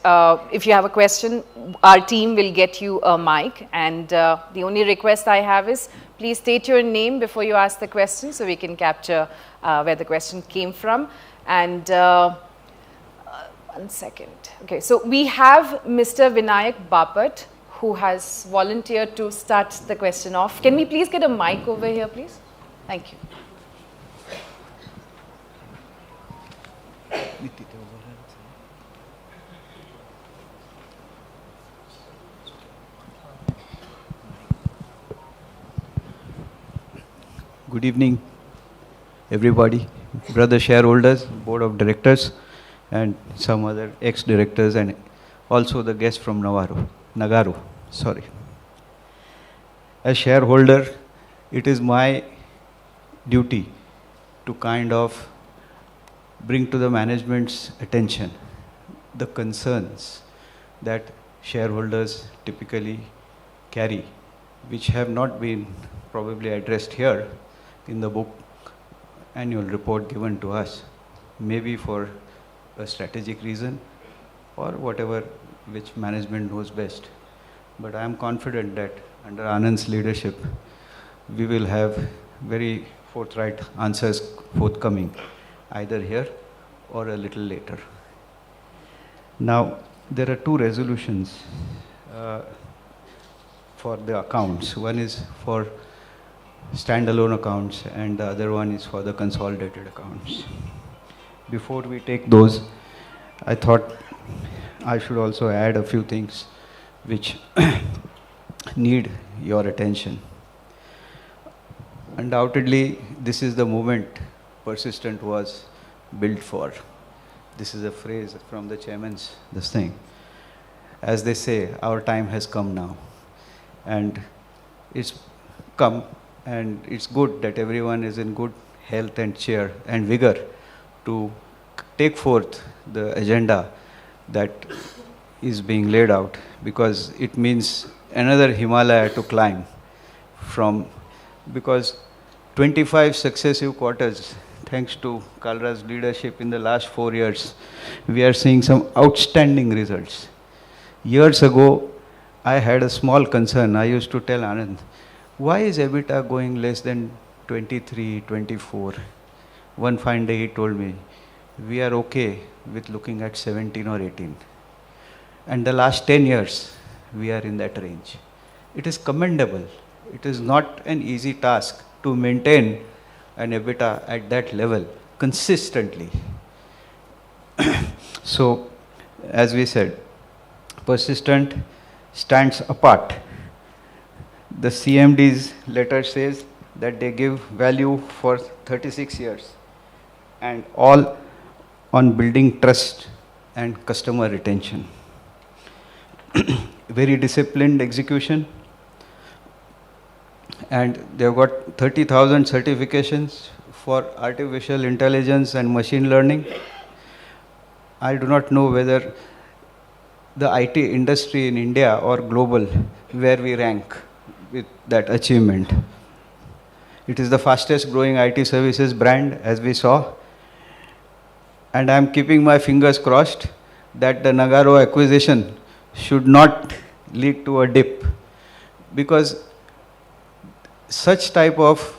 if you have a question, our team will get you a mic. And the only request I have is please state your name before you ask the question so we can capture where the question came from. And 1 second. Okay, so we have Mr. Vinayak Bapat, who has volunteered to start the question off. Can we please get a mic over here, please? Thank you. Good evening, everybody, brother shareholders, board of directors, and some other ex-directors, and also the guests from Nagarro. As shareholder, it is my duty to kind of bring to the management's attention the concerns that shareholders typically carry, which have not been probably addressed here in the book annual report given to us, maybe for a strategic reason or whatever which management knows best. But I am confident that under Anand's leadership, we will have very forthright answers forthcoming, either here or a little later. Now, there are 2 resolutions for the accounts. One is for standalone accounts and the other one is for the consolidated accounts. Before we take those, I thought I should also add a few things which need your attention. Undoubtedly, this is the moment Persistent was built for. This is a phrase from the chairman's thing. As they say, our time has come now. And it's come, and it's good that everyone is in good health and cheer and vigor to take forth the agenda that is being laid out, because it means another Himalaya to climb from because 25 successive quarters, thanks to Kalra's leadership in the last 4 years, we are seeing some outstanding results. Years ago, I had a small concern. I used to tell Anand, why is EBITDA going less than 23, 24? One fine day he told me, we are okay with looking at 17 or 18. And the last 10 years, we are in that range. It is commendable. It is not an easy task to maintain an EBITDA at that level consistently. So, as we said, Persistent stands apart. The CMD's letter says that they give value for 36 years and all on building trust and customer retention. Very disciplined execution, and they've got 30,000 certifications for artificial intelligence and machine learning. I do not know whether the IT industry in India or global, where we rank with that achievement. It is the fastest growing IT services brand, as we saw. And I am keeping my fingers crossed that the Nagarro acquisition should not lead to a dip, because such type of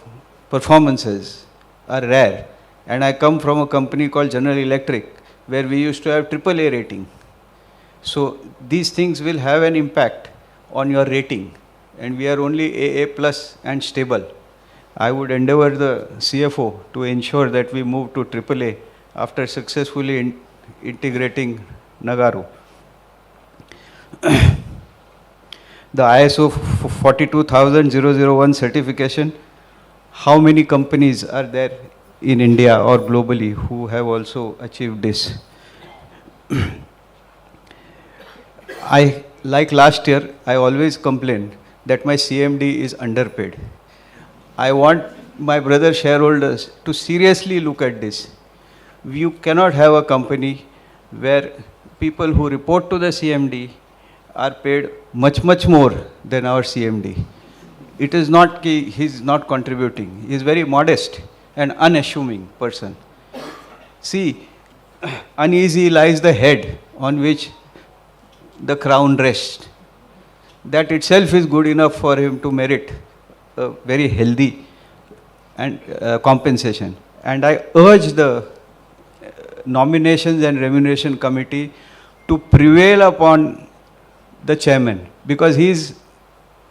performances are rare. And I come from a company called General Electric, where we used to have AAA rating. So these things will have an impact on your rating, and we are only AA plus and stable. I would endeavor the CFO to ensure that we move to AAA after successfully integrating Nagarro. The ISO 42001 certification, how many companies are there in India or globally who have also achieved this? Like last year, I always complained that my CMD is underpaid. I want my brother shareholders to seriously look at this. You cannot have a company where people who report to the CMD are paid much, much more than our CMD. It is not he is not contributing. He is very modest and unassuming person. See, uneasy lies the head on which the crown rests. That itself is good enough for him to merit a very healthy and compensation. And I urge the Nominations and Remuneration Committee to prevail upon the chairman, because he is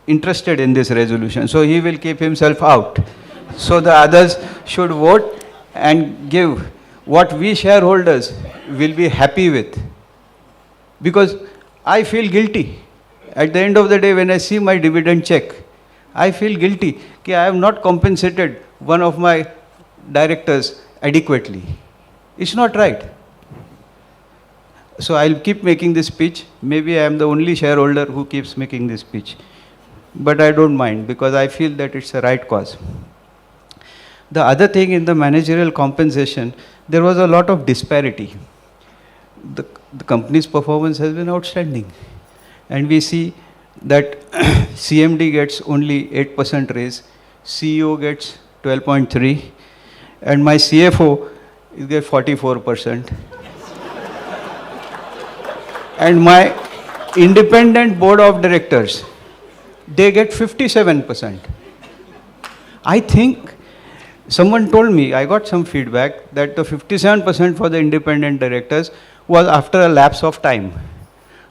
interested in this resolution. So he will keep himself out. So the others should vote and give what we shareholders will be happy with. Because I feel guilty. At the end of the day, when I see my dividend check, I feel guilty that I have not compensated one of my directors adequately. It's not right. So I'll keep making this speech. Maybe I am the only shareholder who keeps making this speech. But I don't mind, because I feel that it's a right cause. The other thing, in the managerial compensation, there was a lot of disparity. The company's performance has been outstanding. And we see that CMD gets only 8% raise, CEO gets 12.3%, and my CFO gets 44%. And my independent board of directors, they get 57%. I think someone told me, I got some feedback, that the 57% for the independent directors was after a lapse of time.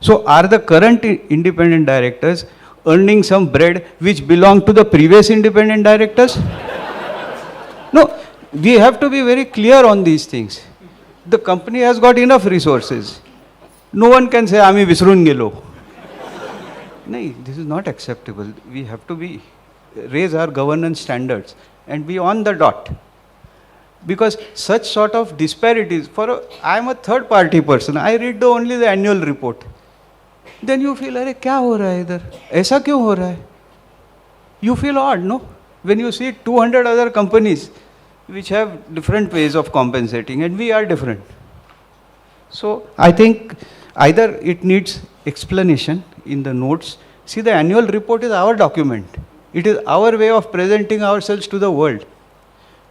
So are the current independent directors earning some bread which belonged to the previous independent directors? No, we have to be very clear on these things. The company has got enough resources. No one can say, "Ami visrun gelo." No, this is not acceptable. We have to raise our governance standards and be on the dot. Because such sort of disparities, I am a third party person, I read only the annual report. Then you feel, "Arey, kya ho raha hai idhar? Aisa kyun ho raha hai?" You feel odd, no? When you see 200 other companies which have different ways of compensating, and we are different. So I think either it needs explanation in the notes. See, the annual report is our document. It is our way of presenting ourselves to the world.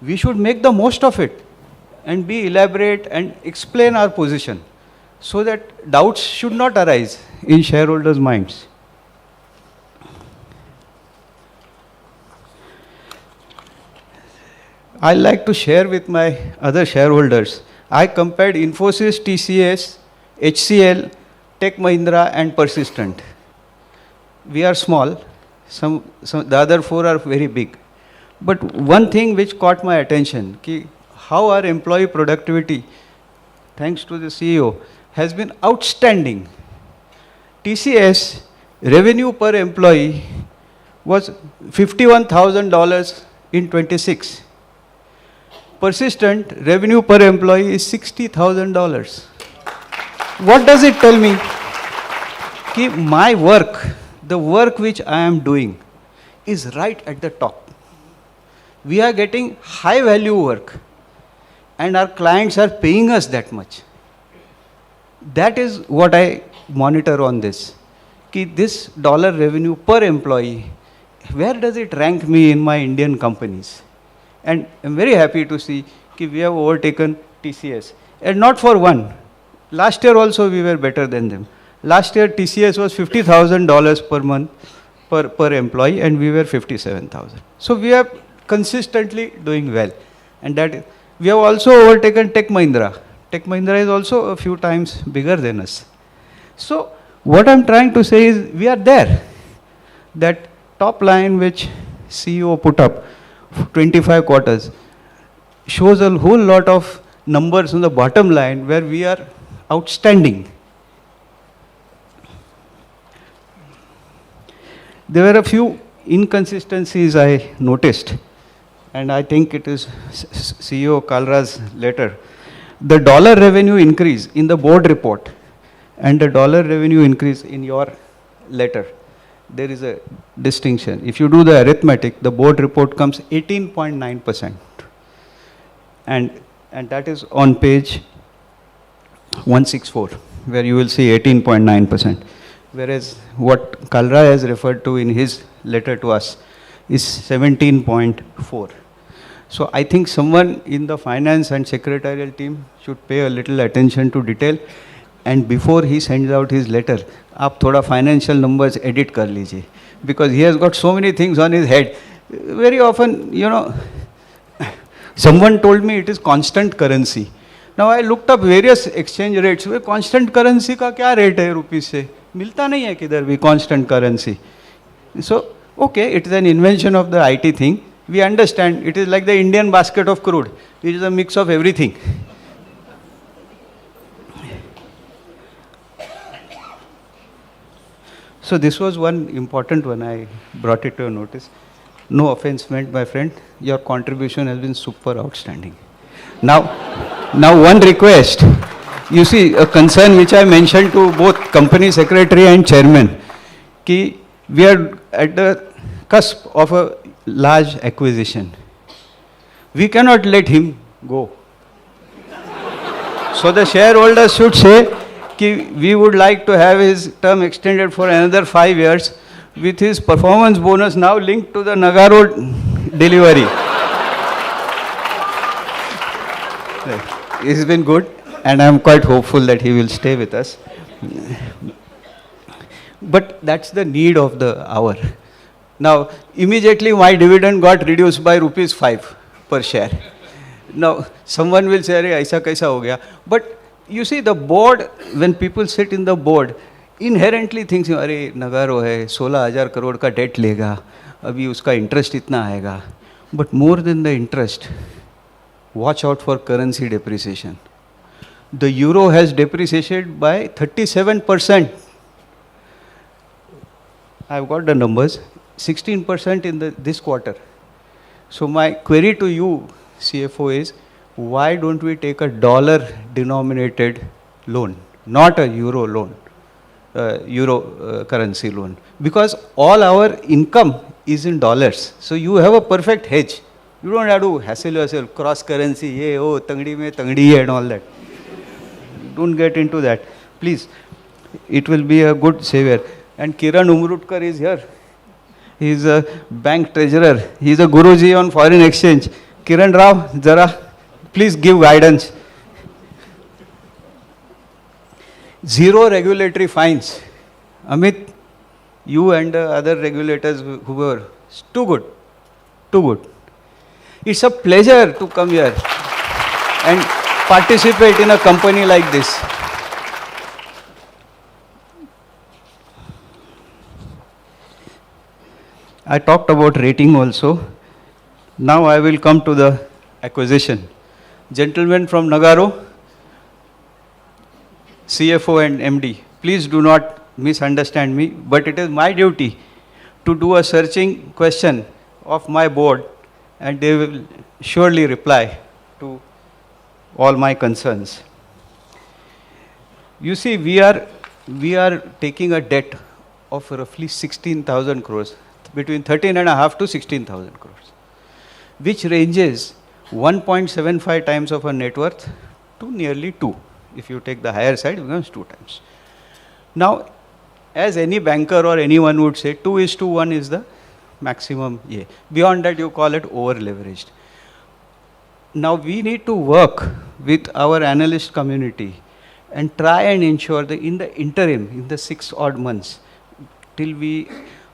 We should make the most of it and be elaborate and explain our position so that doubts should not arise in shareholders' minds. I like to share with my other shareholders. I compared Infosys, TCS, HCL, Tech Mahindra and Persistent. We are small, the other four are very big. But one thing which caught my attention, how our employee productivity, thanks to the CEO, has been outstanding. TCS revenue per employee was $51,000 in 26. Persistent revenue per employee is $60,000. What does it tell me? My work, the work which I am doing, is right at the top. We are getting high value work and our clients are paying us that much. That is what I monitor on this. This dollar revenue per employee, where does it rank me in my Indian companies? And I'm very happy to see we have overtaken TCS. And not for one. Last year also we were better than them. Last year TCS was $50,000 per month per employee and we were 57,000. So we are consistently doing well. And that we have also overtaken Tech Mahindra. Tech Mahindra is also a few times bigger than us. So what I'm trying to say is we are there. That top line which CEO put up, 25 quarters, shows a whole lot of numbers on the bottom line where we are outstanding. There were a few inconsistencies I noticed, and I think it is CEO Kalra's letter. The dollar revenue increase in the board report and the dollar revenue increase in your letter, there is a distinction. If you do the arithmetic, the board report comes 18.9%. And that is on page 164, where you will see 18.9%. Whereas what Kalra has referred to in his letter to us is 17.4. So I think someone in the finance and secretarial team should pay a little attention to detail. And before he sends out his letter, आप थोड़ा financial numbers edit कर लीजिए, because he has got so many things on his head. Very often, someone told me it is constant currency. Now I looked up various exchange rates. Way constant currency का क्या rate है rupees से? मिलता नहीं है किधर भी constant currency. So okay, it is an invention of the IT thing. We understand it is like the Indian basket of crude. It is a mix of everything. So this was one important one. I brought it to your notice. No offense meant, my friend. Your contribution has been super outstanding. Now one request. You see, a concern which I mentioned to both company secretary and chairman, we are at the cusp of a large acquisition. We cannot let him go. So the shareholders should say, we would like to have his term extended for another 5 years with his performance bonus now linked to the Nagaro delivery. It's been good, and I'm quite hopeful that he will stay with us. But that's the need of the hour. Now, immediately my dividend got reduced by ₹5 per share. Now, someone will say, "Arey, aisa kaisa ho gaya?" But you see, the board, when people sit in the board, inherently thinks, "Arey, Nagaro hai, 16,000 crore ka debt lega, abhi uska interest itna aega." But more than the interest, watch out for currency depreciation. The euro has depreciated by 37%. I've got the numbers, 16% in this quarter. So my query to you, CFO, is why don't we take a dollar denominated loan, not a euro loan, currency loan? Because all our income is in dollars. So you have a perfect hedge. You don't have to hassle yourself, cross currency, tangdi mein tangdi hai and all that. Don't get into that. Please, it will be a good savior. And Kiran Umrutkar is here. He's a bank treasurer. He's a Guruji on foreign exchange. Kiran Rao, Zara, please give guidance. Zero regulatory fines. Amit, you and the other regulators who were too good, too good. It's a pleasure to come here and participate in a company like this. I talked about rating also. Now I will come to the acquisition. Gentlemen from Nagaro, CFO and MD, please do not misunderstand me, but it is my duty to do a searching question of my board, and they will surely reply to all my concerns. You see, we are taking a debt of roughly 16,000 crores, between 13.5 to 16,000 crores, which ranges 1.75 times of our net worth to nearly 2. If you take the higher side, it becomes 2 times. Now, as any banker or anyone would say, 2:1 is the maximum. Yeah. Beyond that, you call it over leveraged. Now, we need to work with our analyst community and try and ensure that in the interim, in the 6 odd months, till we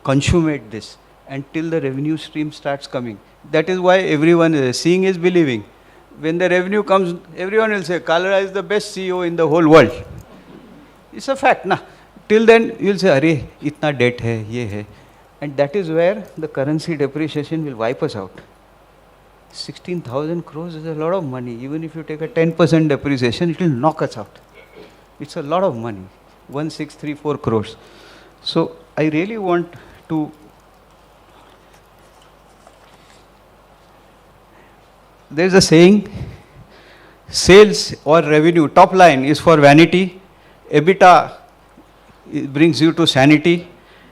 consummate this and till the revenue stream starts coming. That is why everyone is seeing is believing. When the revenue comes, everyone will say, Kalra is the best CEO in the whole world. It's a fact, na? Till then, you will say, Arey, itna debt hai, ye hai. And that is where the currency depreciation will wipe us out. 16,000 crores is a lot of money. Even if you take a 10% depreciation, it will knock us out. It's a lot of money, 1,634 crores. So I really want to there's a saying, sales or revenue, top line is for vanity, EBITDA brings you to sanity,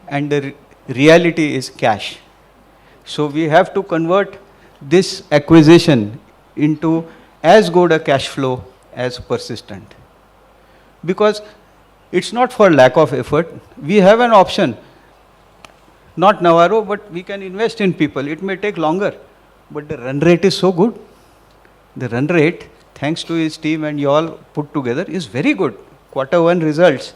and the reality is cash. So we have to convert this acquisition into as good a cash flow as Persistent. Because it's not for lack of effort. We have an option, not Navarro, but we can invest in people. It may take longer, but the run rate is so good. The run rate, thanks to his team and you all put together, is very good. Q1 results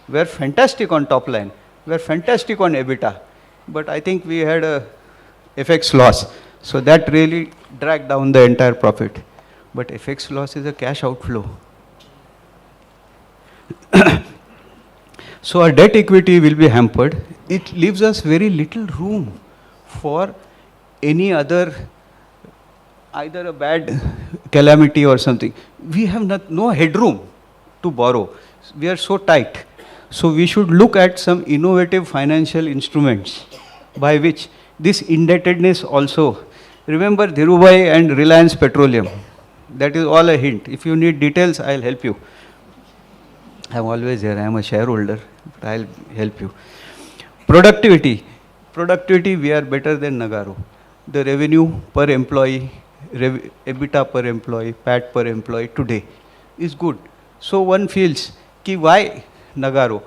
were fantastic on top line, were fantastic on EBITDA. But I think we had a FX loss. So that really dragged down the entire profit. But FX loss is a cash outflow. So our debt equity will be hampered. It leaves us very little room for any other, either a bad calamity or something. We have no headroom to borrow. We are so tight. So we should look at some innovative financial instruments by which this indebtedness also. Remember Dhirubhai and Reliance Petroleum. That is all a hint. If you need details, I'll help you. I'm always here. I'm a shareholder, but I'll help you. Productivity. Productivity, we are better than Nagaro. The revenue per employee, EBITDA per employee, PAT per employee today is good. So one feels, ki why Nagaro?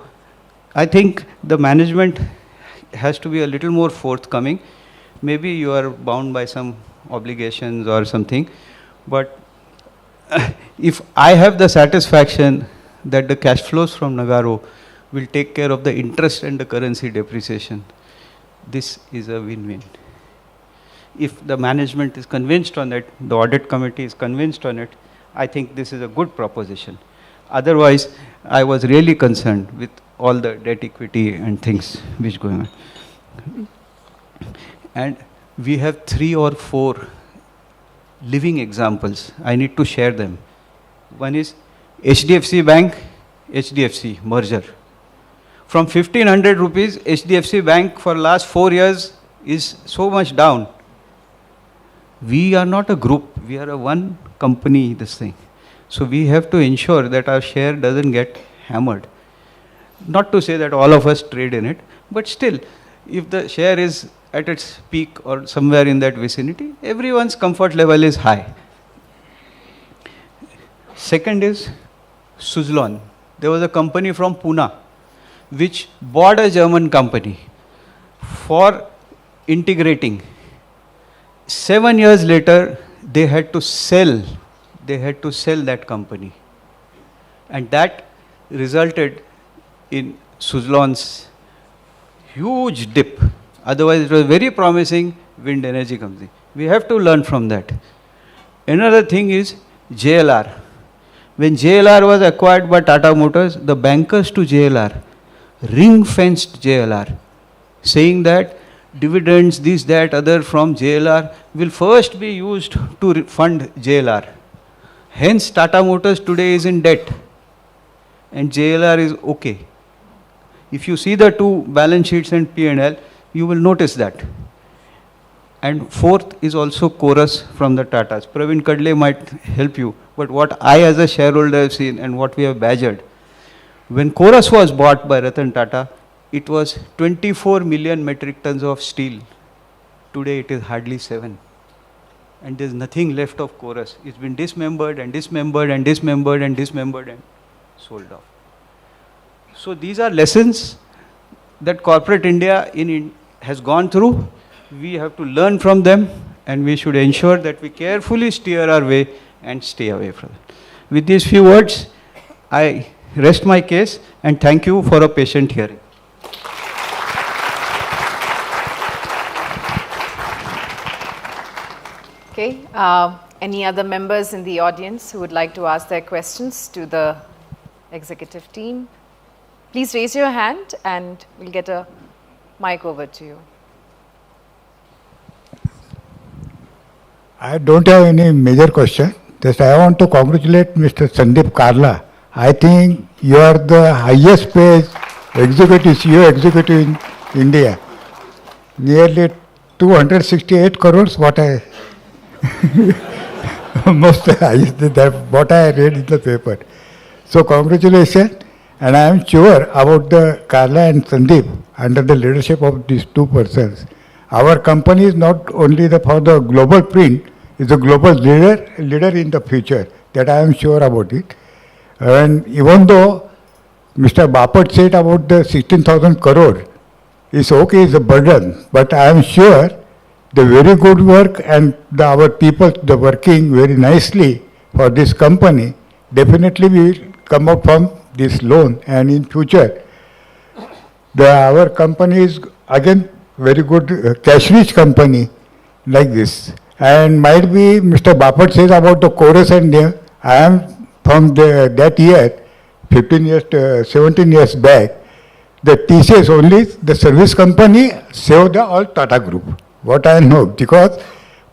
I think the management has to be a little more forthcoming. Maybe you are bound by some obligations or something, but if I have the satisfaction that the cash flows from Nagaro will take care of the interest and the currency depreciation, this is a win-win. If the management is convinced on it, the audit committee is convinced on it, I think this is a good proposition. Otherwise, I was really concerned with all the debt equity and things which going on. And we have 3 or 4 living examples. I need to share them. One is HDFC Bank, HDFC merger. From 1500 rupees, HDFC Bank for last 4 years is so much down. We are not a group, we are a one company, this thing. So we have to ensure that our share doesn't get hammered. Not to say that all of us trade in it, but still, if the share is at its peak or somewhere in that vicinity, everyone's comfort level is high. Second is Suzlon. There was a company from Pune which bought a German company for integrating. 7 years later, they had to sell that company. And that resulted in Suzlon's huge dip. Otherwise, it was very promising wind energy company. We have to learn from that. Another thing is JLR. When JLR was acquired by Tata Motors, the bankers to JLR ring-fenced JLR, saying that dividends, this, that, other from JLR will first be used to fund JLR. Hence, Tata Motors today is in debt and JLR is okay. If you see the two balance sheets and P&L, you will notice that. And fourth is also Chorus from the Tatas. Praveen Kadle might help you, but what I as a shareholder have seen and what we have badgered, when Chorus was bought by Ratan Tata, it was 24 million metric tons of steel. Today it is hardly 7. And there's nothing left of Chorus. It's been dismembered and dismembered and dismembered and dismembered and sold off. So these are lessons that corporate India has gone through. We have to learn from them, and we should ensure that we carefully steer our way and stay away from it. With these few words, I rest my case and thank you for a patient hearing. Okay, any other members in the audience who would like to ask their questions to the executive team? Please raise your hand and we'll get a mic over to you. I don't have any major question. Just I want to congratulate Mr. Sandeep Karla. I think you are the highest paid executive, CEO executive in India. Nearly 268 crores, what I most highest that what I read in the paper. So congratulations, and I am sure about the Karla and Sandeep under the leadership of these two persons. Our company is not only for the global print, is a global leader in the future. That I am sure about it. And even though Mr. Bapat said about the 16,000 crore, it's okay, it's a burden, but I am sure the very good work and our people, the working very nicely for this company, definitely we will come up from this loan, and in future, our company is again very good cash-rich company like this. And might be Mr. Bapat says about the chorus, and I am from that year, 15 years, 17 years back, the TCS only, the service company saved the all Tata Group. What I know, because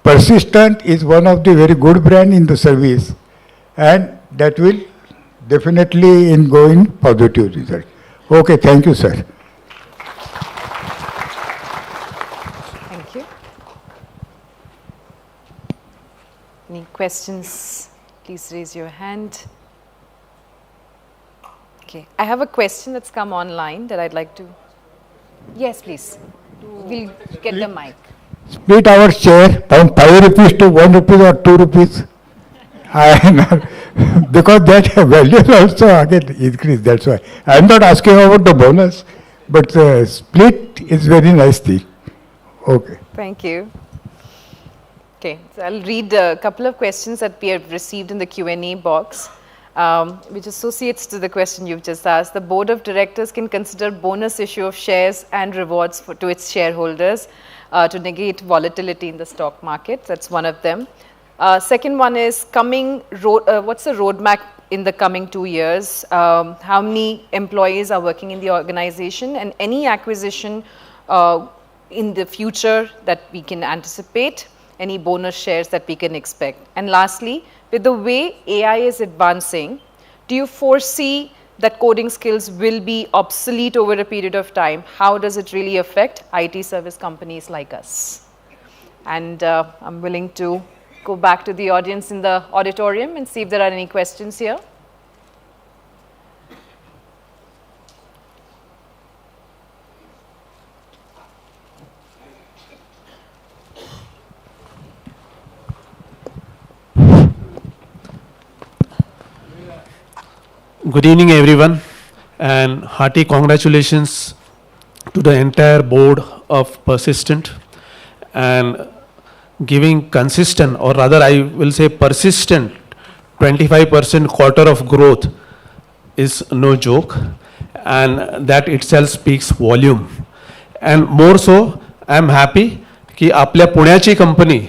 Persistent is one of the very good brand in the service, and that will definitely go in positive result. Okay, thank you, sir. Thank you. Any questions? Please raise your hand. Okay, I have a question that's come online that I'd like to. Yes, please. We'll get the mic. Split our share from 5 rupees to 1 rupees or 2 rupees. Because that value also again increased, that's why. I am not asking about the bonus, but the split is very nice thing. Okay. Thank you. Okay, so I'll read a couple of questions that we have received in the Q&A box, which associates to the question you've just asked. The board of directors can consider bonus issue of shares and rewards to its shareholders to negate volatility in the stock market. That's one of them. Second one is what's the roadmap in the coming 2 years? How many employees are working in the organization, and any acquisition in the future that we can anticipate, any bonus shares that we can expect? And lastly, with the way AI is advancing, do you foresee that coding skills will be obsolete over a period of time? How does it really affect IT service companies like us? And I'm willing to go back to the audience in the auditorium and see if there are any questions here. Good evening, everyone, and hearty congratulations to the entire board of Persistent and giving consistent, or rather I will say persistent 25% quarter of growth is no joke, and that itself speaks volume. And more so, I am happy कि आपल्या पुण्याची company,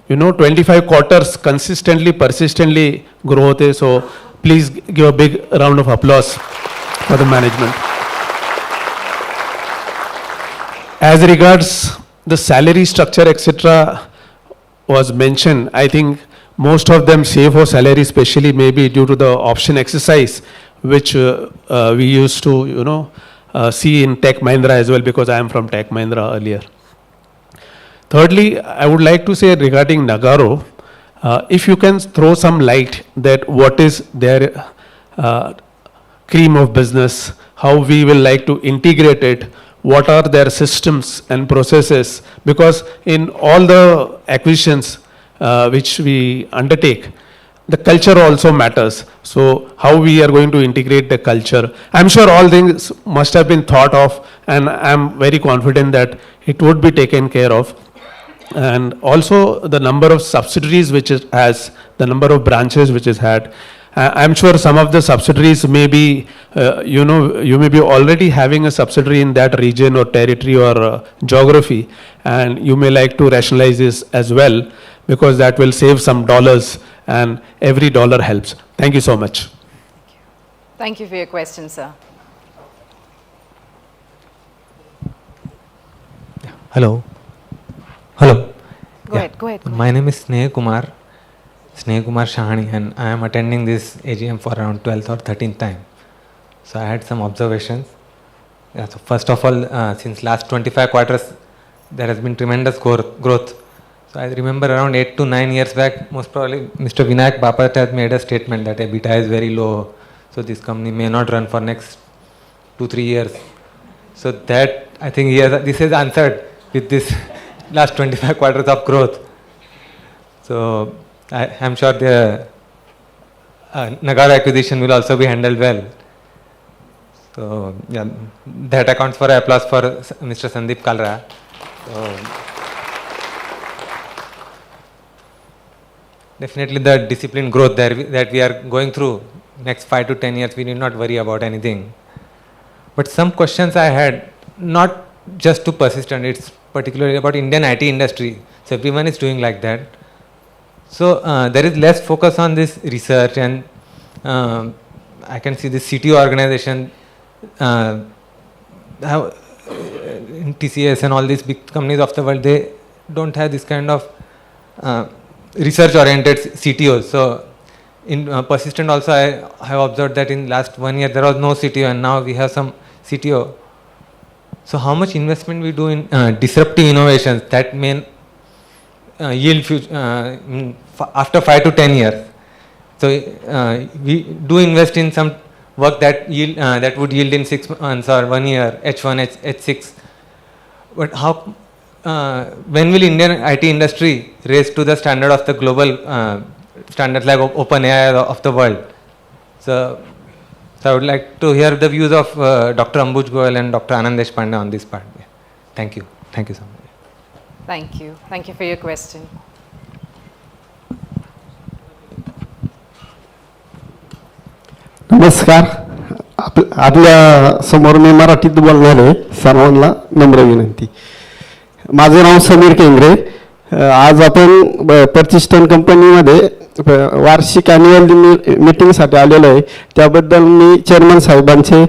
25 quarters consistently, persistently grow होते. So please give a big round of applause for the management. As regards the salary structure, etc., was mentioned, I think most of them save for salary, especially maybe due to the option exercise, which we used to, see in Tech Mahindra as well, because I am from Tech Mahindra earlier. Thirdly, I would like to say regarding Nagarro, if you can throw some light that what is their cream of business, how we will like to integrate it, what are their systems and processes, because in all the acquisitions which we undertake, the culture also matters. So how we are going to integrate the culture. I'm sure all things must have been thought of, and I'm very confident that it would be taken care of. And also the number of subsidiaries which it has, the number of branches which is had. I'm sure some of the subsidiaries may be, you may be already having a subsidiary in that region or territory or geography, and you may like to rationalize this as well, because that will save some dollars, and every dollar helps. Thank you so much. Thank you for your question, sir. Hello. Hello. Go ahead. My name is Sneh Kumar Shahani, and I am attending this AGM for around 12th or 13th time. So I had some observations. Yeah, so first of all, since last 25 quarters, there has been tremendous growth. So I remember around 8 to 9 years back, most probably Mr. Vinayak Bapat had made a statement that EBITDA is very low, so this company may not run for next 2-3 years. So that, I think this is answered with this last 25 quarters of growth. So I am sure the Nagarro acquisition will also be handled well. So yeah, that accounts for applause for Mr. Sandeep Kalra. So definitely the disciplined growth that we are going through next 5 to 10 years, we need not worry about anything. But some questions I had, not just to Persistent, it's particularly about Indian IT industry. So everyone is doing like that. So there is less focus on this research, and I can see the CTO organization, TCS and all these big companies of the world, they don't have this kind of research-oriented CTOs. So in Persistent also, I have observed that in last 1 year there was no CTO, and now we have some CTO. So how much investment we do in disruptive innovations that may yield after 5 to 10 years? So we do invest in some work that would yield in 6 months or 1 year, H1, H6. But how? When will Indian IT industry raise to the standard of the global standards like OpenAI of the world? So I would like to hear the views of Dr. Ambuj Goyal and Dr. Anand Deshpande on this part. Thank you. Thank you so much. Thank you. Thank you for your question. नमस्कार. आपल्या समोर मी मराठीत बोलणार आहे. सर्वांना नम्र विनंती. माझे नाव समीर केंगरे. आज आपण पर्सिस्टंट कंपनीमध्ये वार्षिक ॲन्युअल मीटिंगसाठी आलेलो आहे. त्याबद्दल मी चेअरमन साहेबांचे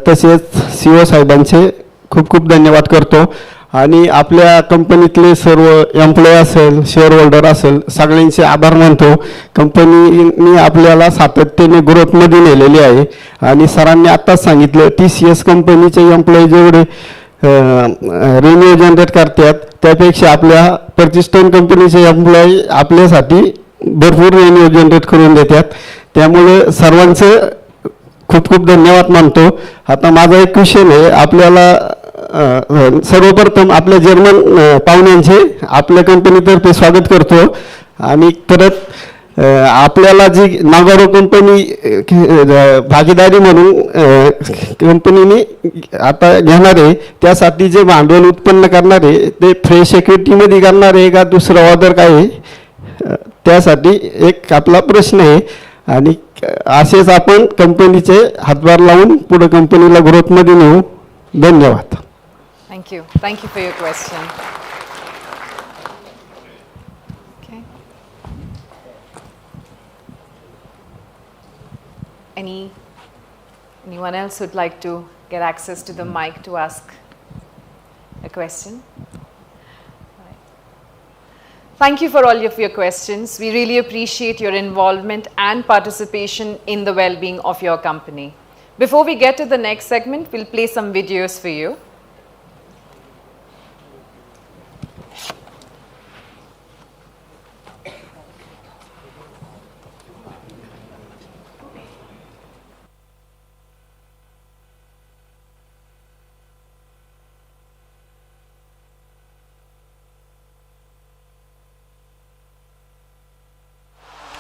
तसेच CEO साहेबांचे खूप खूप धन्यवाद करतो. आणि आपल्या कंपनीतले सर्व एम्प्लॉय असेल, शेअर होल्डर असेल, सगळ्यांचे आभार मानतो. कंपनीने आपल्याला सातत्याने ग्रोथमध्ये नेलेली आहे. आणि सरांनी आत्ताच सांगितलं TCS कंपनीचे एम्प्लॉय जेवढे रेव्हेन्यू जनरेट करतात त्यापेक्षा आपल्या पर्सिस्टंट कंपनीचे एम्प्लॉय आपल्यासाठी भरपूर रेव्हेन्यू जनरेट करून देतात. त्यामुळे सर्वांचं खूप खूप धन्यवाद मानतो. आता माझा एक क्वेश्चन आहे. आपल्याला सर्वप्रथम आपल्या जर्मन पाहुण्यांचे आपल्या कंपनीतर्फे स्वागत करतो. आणि परत आपल्याला जी नागारो कंपनी भागीदारी म्हणून कंपनीने आता घेणार आहे त्यासाठी जे भांडवल उत्पन्न करणार आहे ते फ्रेश इक्विटीमध्ये करणार आहे का दुसरं ऑर्डर काय आहे त्यासाठी एक आपला प्रश्न आहे आणि असेच आपण कंपनीचे हातभार लावून पुढे कंपनीला ग्रोथमध्ये नेऊ. धन्यवाद. Thank you. Thank you for your question. Okay. Anyone else who'd like to get access to the mic to ask a question? Thank you for all of your questions. We really appreciate your involvement and participation in the well-being of your company. Before we get to the next segment, we'll play some videos for you.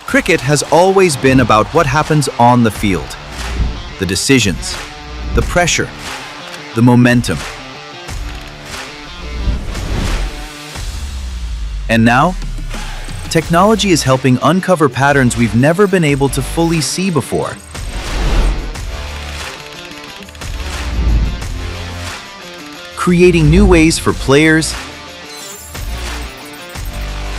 Cricket has always been about what happens on the field. The decisions, the pressure, the momentum. And now, technology is helping uncover patterns we've never been able to fully see before. Creating new ways for players,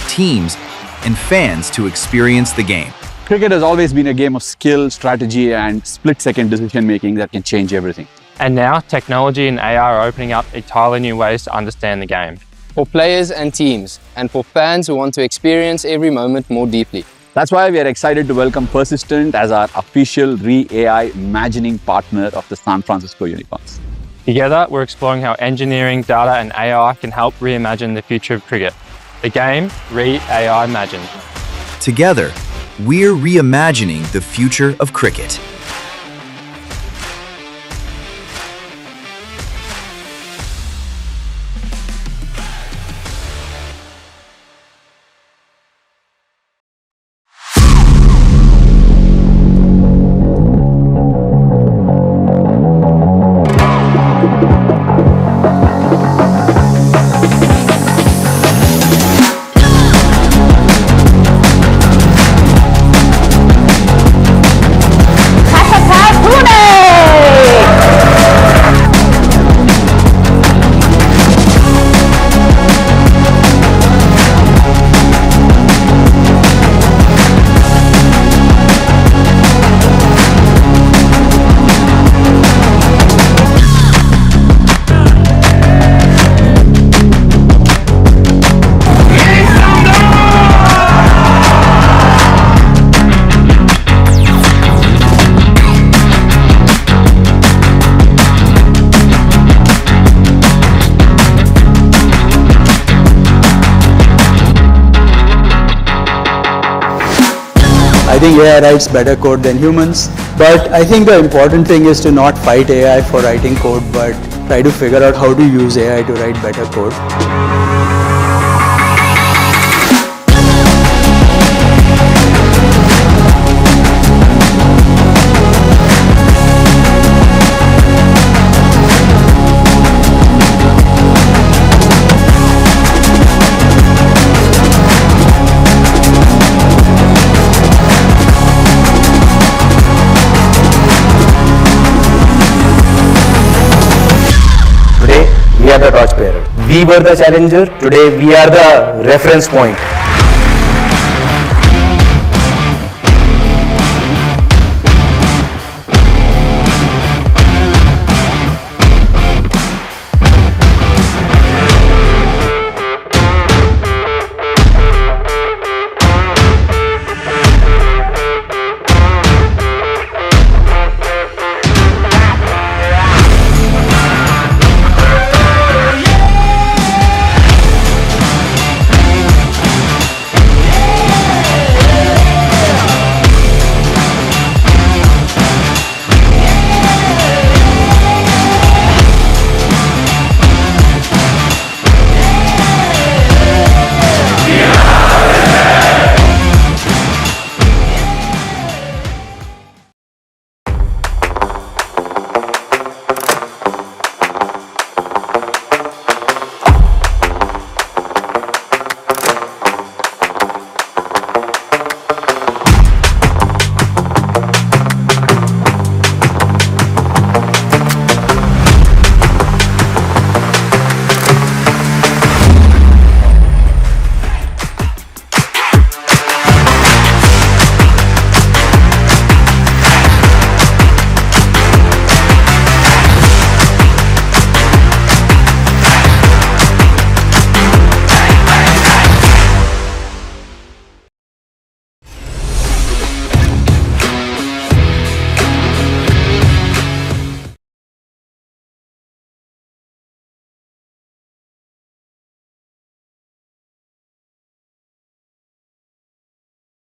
teams, and fans to experience the game. Cricket has always been a game of skill, strategy, and split-second decision-making that can change everything. And now, technology and AI are opening up entirely new ways to understand the game. For players and teams, and for fans who want to experience every moment more deeply. That's why we are excited to welcome Persistent as our official Re-AI Imagining partner of the San Francisco Unicorns. Together, we're exploring how engineering, data, and AI can help reimagine the future of cricket. The game, Re-AI Imagined. Together, we're reimagining the future of cricket. I think AI writes better code than humans, but I think the important thing is to not fight AI for writing code, but try to figure out how to use AI to write better code. We are the torchbearer. We were the challenger. Today we are the reference point.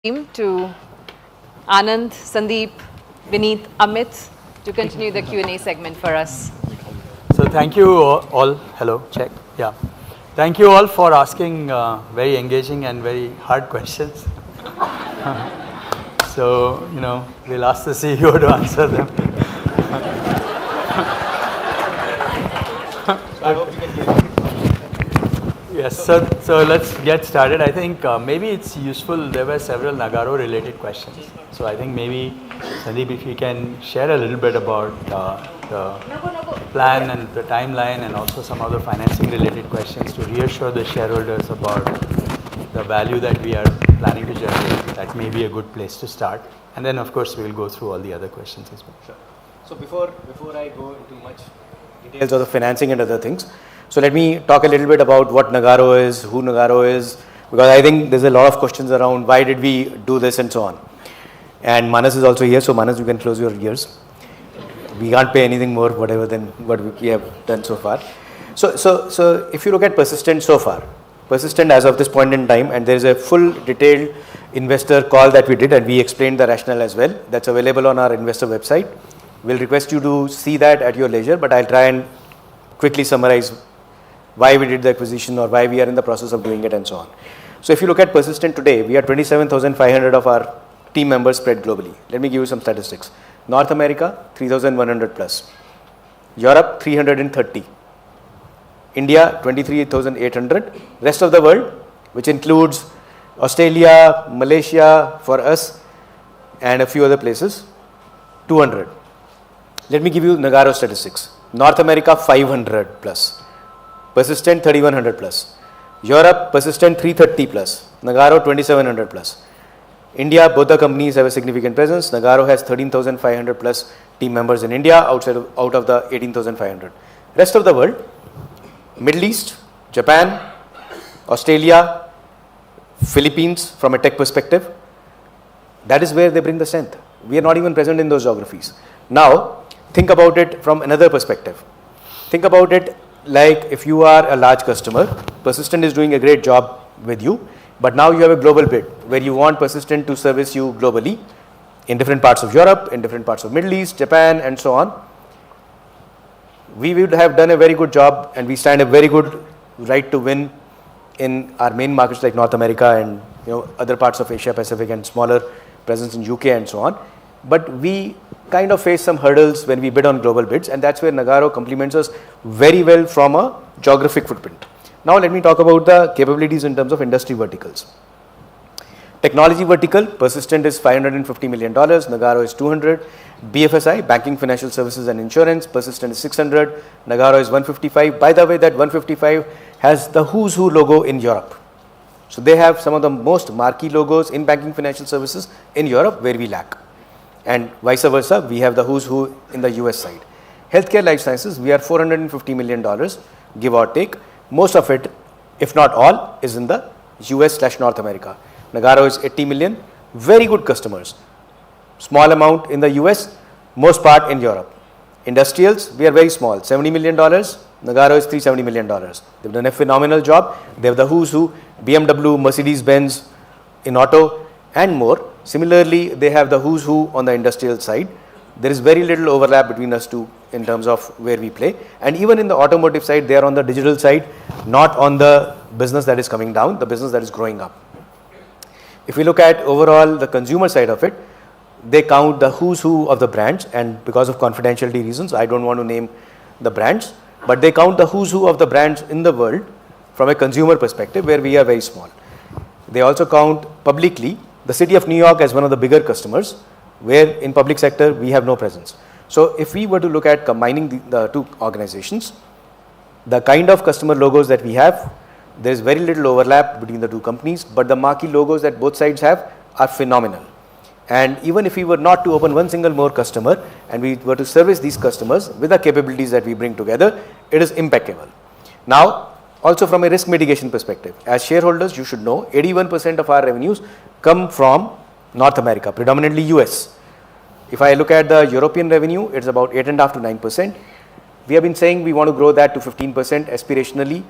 to Anand, Sandeep, Vineet, Amit to continue the Q&A segment for us. So thank you all. Hello, check. Yeah. Thank you all for asking very engaging and very hard questions. So, we'll ask the CEO to answer them. I hope you can hear me. Yes, so let's get started. I think maybe it's useful. There were several Nagarro related questions. So I think maybe, Sandeep, if you can share a little bit about the plan and the timeline and also some of the financing related questions to reassure the shareholders about the value that we are planning to generate. That may be a good place to start. And then, of course, we will go through all the other questions as well. Sure. So before I go into much details of the financing and other things, so let me talk a little bit about what Nagarro is, who Nagarro is, because I think there's a lot of questions around why did we do this and so on. And Manas is also here, so Manas, you can close your ears. We can't pay anything more whatever than what we have done so far. So if you look at Persistent so far, Persistent as of this point in time, and there is a full detailed investor call that we did and we explained the rationale as well. That's available on our investor website. We'll request you to see that at your leisure, but I'll try and quickly summarize why we did the acquisition or why we are in the process of doing it and so on. So if you look at Persistent today, we are 27,500 of our team members spread globally. Let me give you some statistics. North America, 3,100 plus. Europe, 330. India, 23,800. Rest of the world, which includes Australia, Malaysia for us, and a few other places, 200. Let me give you Nagarro statistics. North America, 500 plus. Persistent, 3,100 plus. Europe, Persistent, 330 plus. Nagarro, 2,700 plus. India, both the companies have a significant presence. Nagarro has 13,500 plus team members in India out of the 18,500. Rest of the world, Middle East, Japan, Australia, Philippines from a tech perspective, that is where they bring the strength. We are not even present in those geographies. Now, think about it from another perspective. Think about it like if you are a large customer, Persistent is doing a great job with you, but now you have a global bid where you want Persistent to service you globally in different parts of Europe, in different parts of Middle East, Japan, and so on. We would have done a very good job and we stand a very good right to win in our main markets like North America and other parts of Asia Pacific and smaller presence in UK and so on. But we kind of face some hurdles when we bid on global bids, and that's where Nagarro complements us very well from a geographic footprint. Now let me talk about the capabilities in terms of industry verticals. Technology vertical, Persistent is $550 million, Nagarro is 200. BFSI, banking, financial services and insurance, Persistent is 600, Nagarro is 155. By the way, that 155 has the who's who logo in Europe. So they have some of the most marquee logos in banking, financial services in Europe where we lack. And vice versa, we have the who's who in the US side. Healthcare life sciences, we are $450 million, give or take. Most of it, if not all, is in the US/North America. Nagarro is 80 million, very good customers. Small amount in the US, most part in Europe. Industrials, we are very small, $70 million. Nagarro is $370 million. They've done a phenomenal job. They have the who's who, BMW, Mercedes-Benz in auto and more. Similarly, they have the who's who on the industrial side. There is very little overlap between us two in terms of where we play. And even in the automotive side, they are on the digital side, not on the business that is coming down, the business that is growing up. If we look at overall the consumer side of it, they count the who's who of the brands, and because of confidentiality reasons, I don't want to name the brands, but they count the who's who of the brands in the world from a consumer perspective where we are very small. They also count publicly the city of New York as one of the bigger customers, where in public sector we have no presence. So if we were to look at combining the two organizations, the kind of customer logos that we have, there is very little overlap between the two companies, but the marquee logos that both sides have are phenomenal. And even if we were not to open one single more customer and we were to service these customers with the capabilities that we bring together, it is impeccable. Now, also from a risk mitigation perspective, as shareholders, you should know 81% of our revenues come from North America, predominantly US. If I look at the European revenue, it's about 8.5 to 9%. We have been saying we want to grow that to 15% aspirationally.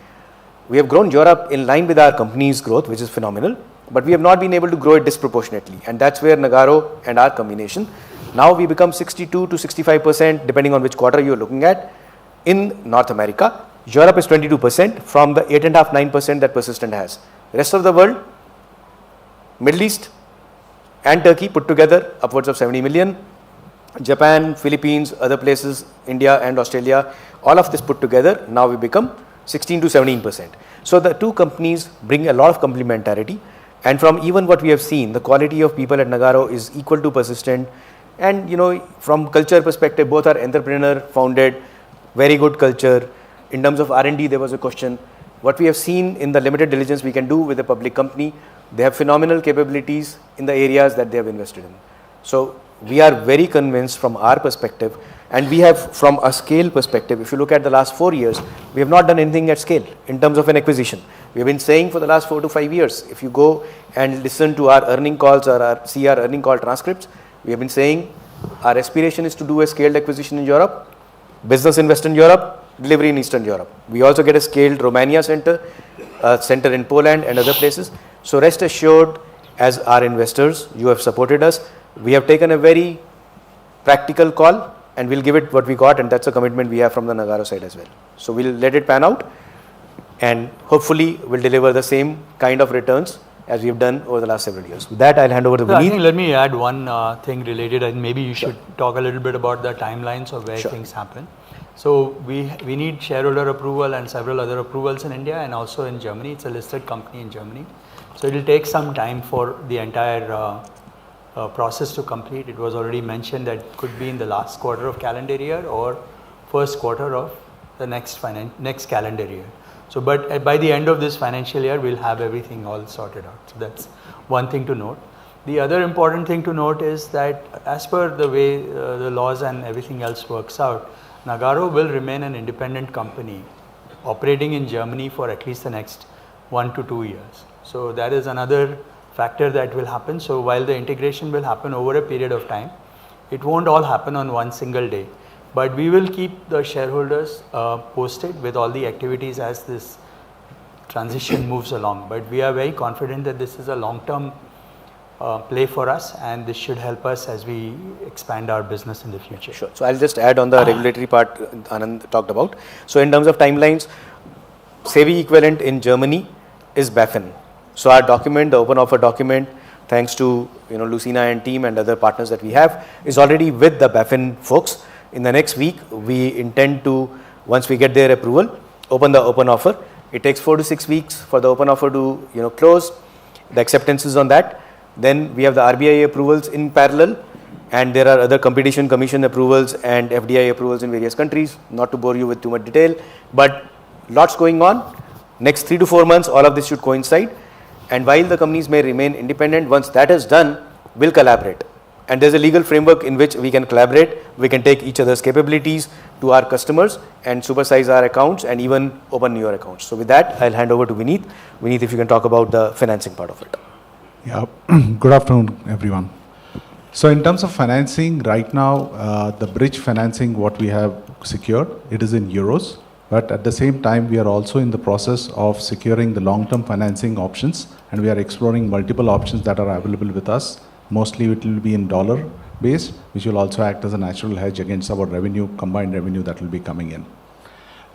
We have grown Europe in line with our company's growth, which is phenomenal. but we have not been able to grow it disproportionately. And that's where Nagarro and our combination, now we become 62 to 65% depending on which quarter you're looking at in North America. Europe is 22% from the 8.5-9% that Persistent has. The rest of the world, Middle East and Turkey put together upwards of 70 million. Japan, Philippines, other places, India and Australia, all of this put together, now we become 16 to 17%. So the two companies bring a lot of complementarity, and from even what we have seen, the quality of people at Nagarro is equal to Persistent, and from culture perspective, both are entrepreneur founded, very good culture. In terms of R&D, there was a question. What we have seen in the limited diligence we can do with a public company, they have phenomenal capabilities in the areas that they have invested in. So we are very convinced from our perspective, and we have from a scale perspective, if you look at the last 4 years, we have not done anything at scale in terms of an acquisition. We have been saying for the last 4 to 5 years, if you go and listen to our earning calls or see our earning call transcripts, we have been saying our aspiration is to do a scaled acquisition in Europe, business in Western Europe, delivery in Eastern Europe. We also get a scaled Romania center, center in Poland and other places. So rest assured, as our investors, you have supported us. We have taken a very practical call, and we'll give it what we got, and that's a commitment we have from the Nagarro side as well. So we'll let it pan out, and hopefully we'll deliver the same kind of returns as we have done over the last several years. With that, I'll hand over to Vineet. I think let me add one thing related, and maybe you should talk a little bit about the timelines of where things happen. So we need shareholder approval and several other approvals in India and also in Germany. It's a listed company in Germany. So it will take some time for the entire process to complete. It was already mentioned that it could be in the last quarter of calendar year or first quarter of the next calendar year. So, but by the end of this financial year, we'll have everything all sorted out. So that's one thing to note. The other important thing to note is that as per the way the laws and everything else works out, Nagarro will remain an independent company operating in Germany for at least the next 1 to 2 years. So that is another factor that will happen. So while the integration will happen over a period of time, it won't all happen on one single day. But we will keep the shareholders posted with all the activities as this transition moves along. But we are very confident that this is a long-term play for us, and this should help us as we expand our business in the future. Sure. So I'll just add on the regulatory part Anand talked about. So in terms of timelines, SEBI equivalent in Germany is BaFin. So our document, the open offer document, thanks to Lucina and team and other partners that we have, is already with the BaFin folks. In the next week, we intend to, once we get their approval, open the open offer. It takes 4 to 6 weeks for the open offer to close. The acceptance is on that. Then we have the RBI approvals in parallel, and there are other competition commission approvals and FDI approvals in various countries. Not to bore you with too much detail, but lots going on. Next 3 to 4 months, all of this should coincide. And while the companies may remain independent, once that is done, we'll collaborate. And there's a legal framework in which we can collaborate. We can take each other's capabilities to our customers and supersize our accounts and even open newer accounts. So with that, I'll hand over to Vineet. Vineet, if you can talk about the financing part of it. Yeah, good afternoon, everyone. So in terms of financing, right now, the bridge financing, what we have secured, it is in euros. But at the same time, we are also in the process of securing the long-term financing options, and we are exploring multiple options that are available with us. Mostly it will be in dollar based, which will also act as a natural hedge against our revenue, combined revenue that will be coming in.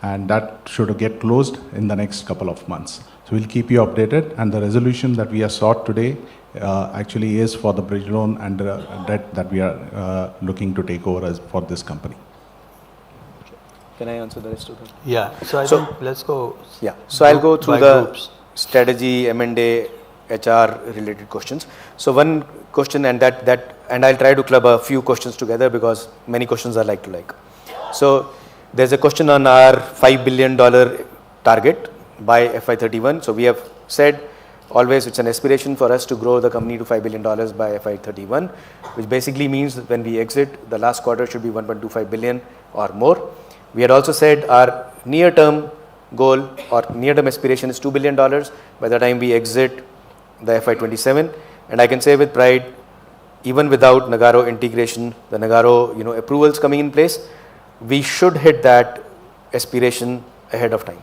And that should get closed in the next couple of months. So we'll keep you updated, and the resolution that we have sought today actually is for the bridge loan and the debt that we are looking to take over as for this company. Can I answer the rest of them? Yeah, so I think let's go. Yeah, so I'll go through the strategy, M&A, HR related questions. So one question, and I'll try to club a few questions together because many questions are like to like. So there's a question on our $5 billion target by FY31. So we have said always it's an aspiration for us to grow the company to $5 billion by FY31, which basically means that when we exit, the last quarter should be 1.25 billion or more. We had also said our near-term goal or near-term aspiration is $2 billion by the time we exit the FY27. And I can say with pride, even without Nagarro integration, the Nagarro approvals coming in place, we should hit that aspiration ahead of time.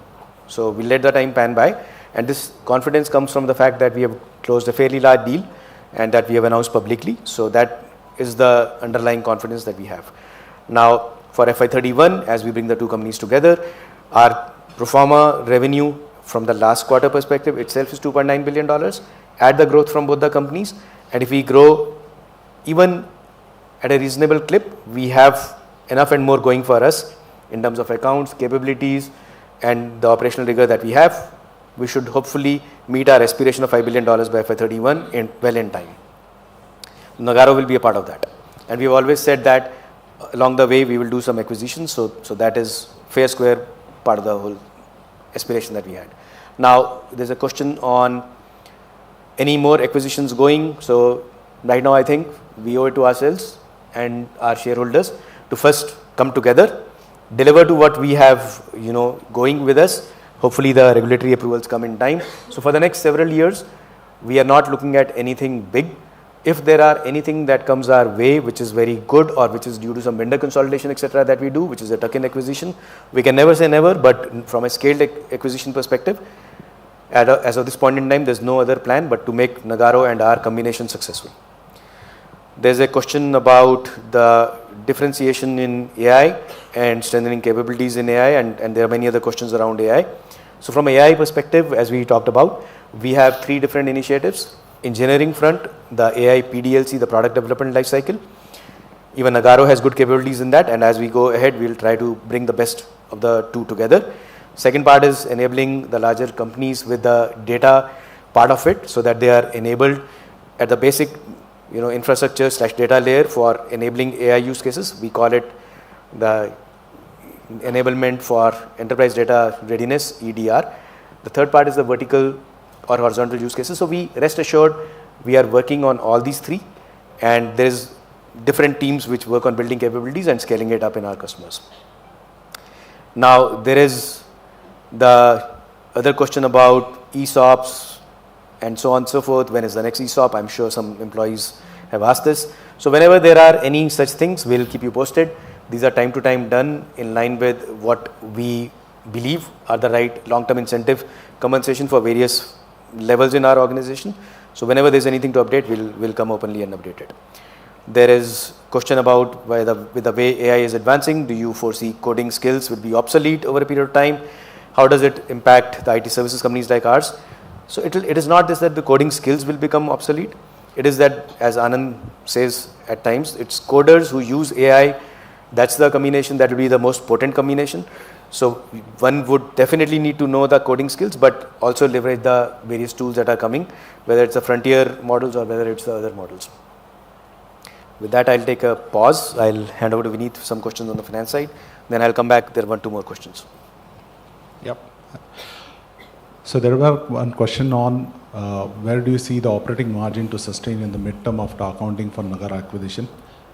So we let the time pan by, and this confidence comes from the fact that we have closed a fairly large deal and that we have announced publicly. So that is the underlying confidence that we have. Now for FY31, as we bring the two companies together, our pro forma revenue from the last quarter perspective itself is $2.9 billion. Add the growth from both the companies, and if we grow even at a reasonable clip, we have enough and more going for us in terms of accounts, capabilities, and the operational rigor that we have. We should hopefully meet our aspiration of $5 billion by FY31 well in time. Nagarro will be a part of that, and we've always said that along the way we will do some acquisitions, so that is fair square part of the whole aspiration that we had. Now there's a question on any more acquisitions going. So right now I think we owe it to ourselves and our shareholders to first come together, deliver to what we have going with us. Hopefully the regulatory approvals come in time. So for the next several years we are not looking at anything big. If there are anything that comes our way which is very good or which is due to some vendor consolidation etc. that we do, which is a tuck-in acquisition, we can never say never, but from a scaled acquisition perspective, as of this point in time, there's no other plan but to make Nagarro and our combination successful. There's a question about the differentiation in AI and strengthening capabilities in AI, and there are many other questions around AI. So from AI perspective, as we talked about, we have 3 different initiatives. Engineering front, the AI PDLC, the product development lifecycle. Even Nagarro has good capabilities in that, and as we go ahead, we'll try to bring the best of the two together. Second part is enabling the larger companies with the data part of it, so that they are enabled at the basic infrastructure / data layer for enabling AI use cases. We call it the enablement for enterprise data readiness, EDR. The third part is the vertical or horizontal use cases. So we rest assured we are working on all these 3, and there is different teams which work on building capabilities and scaling it up in our customers. Now there is the other question about ESOPs and so on and so forth. When is the next ESOP? I'm sure some employees have asked this. So whenever there are any such things, we'll keep you posted. These are time to time done in line with what we believe are the right long-term incentive compensation for various levels in our organization. So whenever there's anything to update, we'll come openly and update it. There is question about with the way AI is advancing, do you foresee coding skills will be obsolete over a period of time? How does it impact the IT services companies like ours? So it is not this that the coding skills will become obsolete. It is that, as Anand says at times, it's coders who use AI. That's the combination that will be the most potent combination. So one would definitely need to know the coding skills, but also leverage the various tools that are coming, whether it's the frontier models or whether it's the other models. With that, I'll take a pause. I'll hand over to Vineet for some questions on the finance side. Then I'll come back. There are 1-2 more questions. Yep. So there were one question on where do you see the operating margin to sustain in the midterm after accounting for Nagarro acquisition?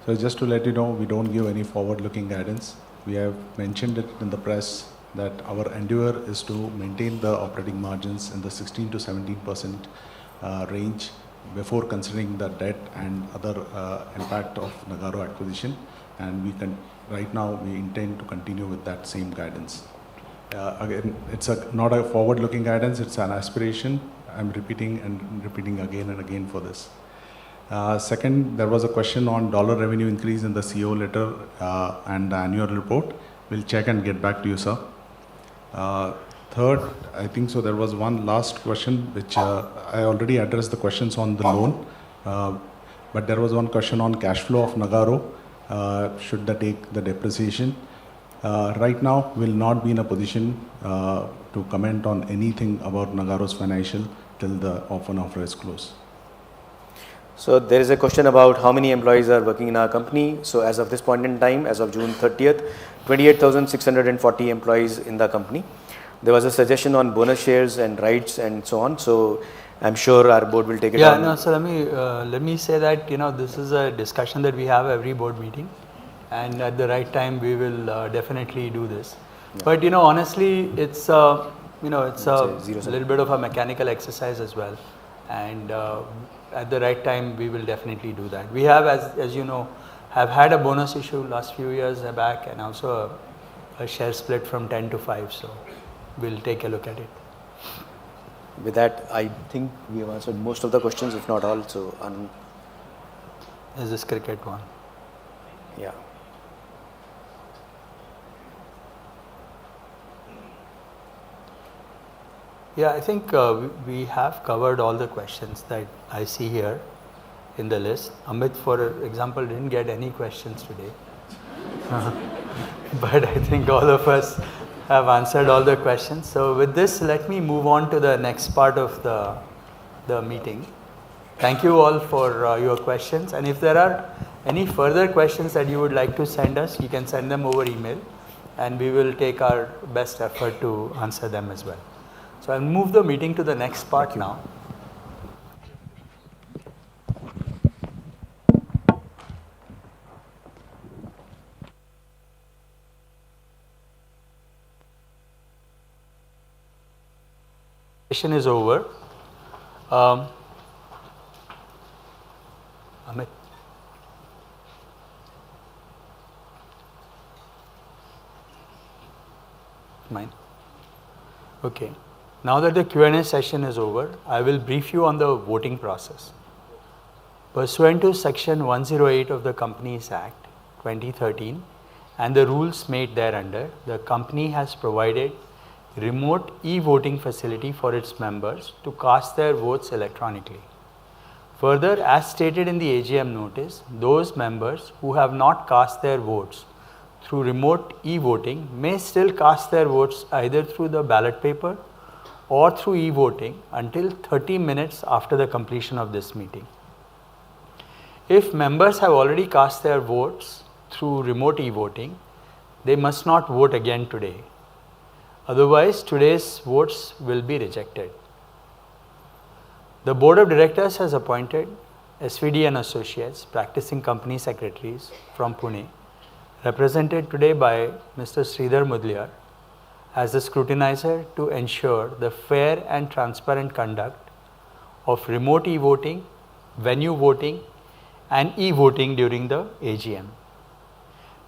So just to let you know, we don't give any forward-looking guidance. We have mentioned it in the press that our endeavor is to maintain the operating margins in the 16 to 17% range before considering the debt and other impact of Nagarro acquisition. And right now we intend to continue with that same guidance. Again, it's not a forward-looking guidance, it's an aspiration. I'm repeating again and again for this. Second, there was a question on dollar revenue increase in the CEO letter and the annual report. We'll check and get back to you, sir. Third, I think so there was one last question which I already addressed the questions on the loan, but there was one question on cash flow of Nagarro. Should they take the depreciation? Right now, we'll not be in a position to comment on anything about Nagarro's financial till the open offer is closed. So there is a question about how many employees are working in our company. So as of this point in time, as of June 30th, 28,640 employees in the company. There was a suggestion on bonus shares and rights and so on. So I'm sure our board will take it on. No, so let me say that this is a discussion that we have every board meeting, and at the right time we will definitely do this. Yeah. But honestly, it's a little bit of a mechanical exercise as well, and at the right time we will definitely do that. We have, as you know, have had a bonus issue last few years back, and also a share split from 10 to 5. So we'll take a look at it. With that, I think we have answered most of the questions, if not all. So, is this cricket one? Yeah. Yeah, I think we have covered all the questions that I see here in the list. Amit, for example, didn't get any questions today. But I think all of us have answered all the questions. So with this, let me move on to the next part of the meeting. Thank you all for your questions. And if there are any further questions that you would like to send us, you can send them over email, and we will take our best effort to answer them as well. So I'll move the meeting to the next part now. Session is over. Amit. Mine. Okay. Now that the Q&A session is over, I will brief you on the voting process. Pursuant to Section 108 of the Companies Act 2013 and the rules made thereunder, the company has provided remote e-voting facility for its members to cast their votes electronically. Further, as stated in the AGM notice, those members who have not cast their votes through remote e-voting may still cast their votes either through the ballot paper or through e-voting until 30 minutes after the completion of this meeting. If members have already cast their votes through remote e-voting, they must not vote again today. Otherwise, today's votes will be rejected. The Board of Directors has appointed SVD and Associates, practicing company secretaries from Pune, represented today by Mr. Sridhar Mudliar, as the scrutinizer to ensure the fair and transparent conduct of remote e-voting, venue voting, and e-voting during the AGM.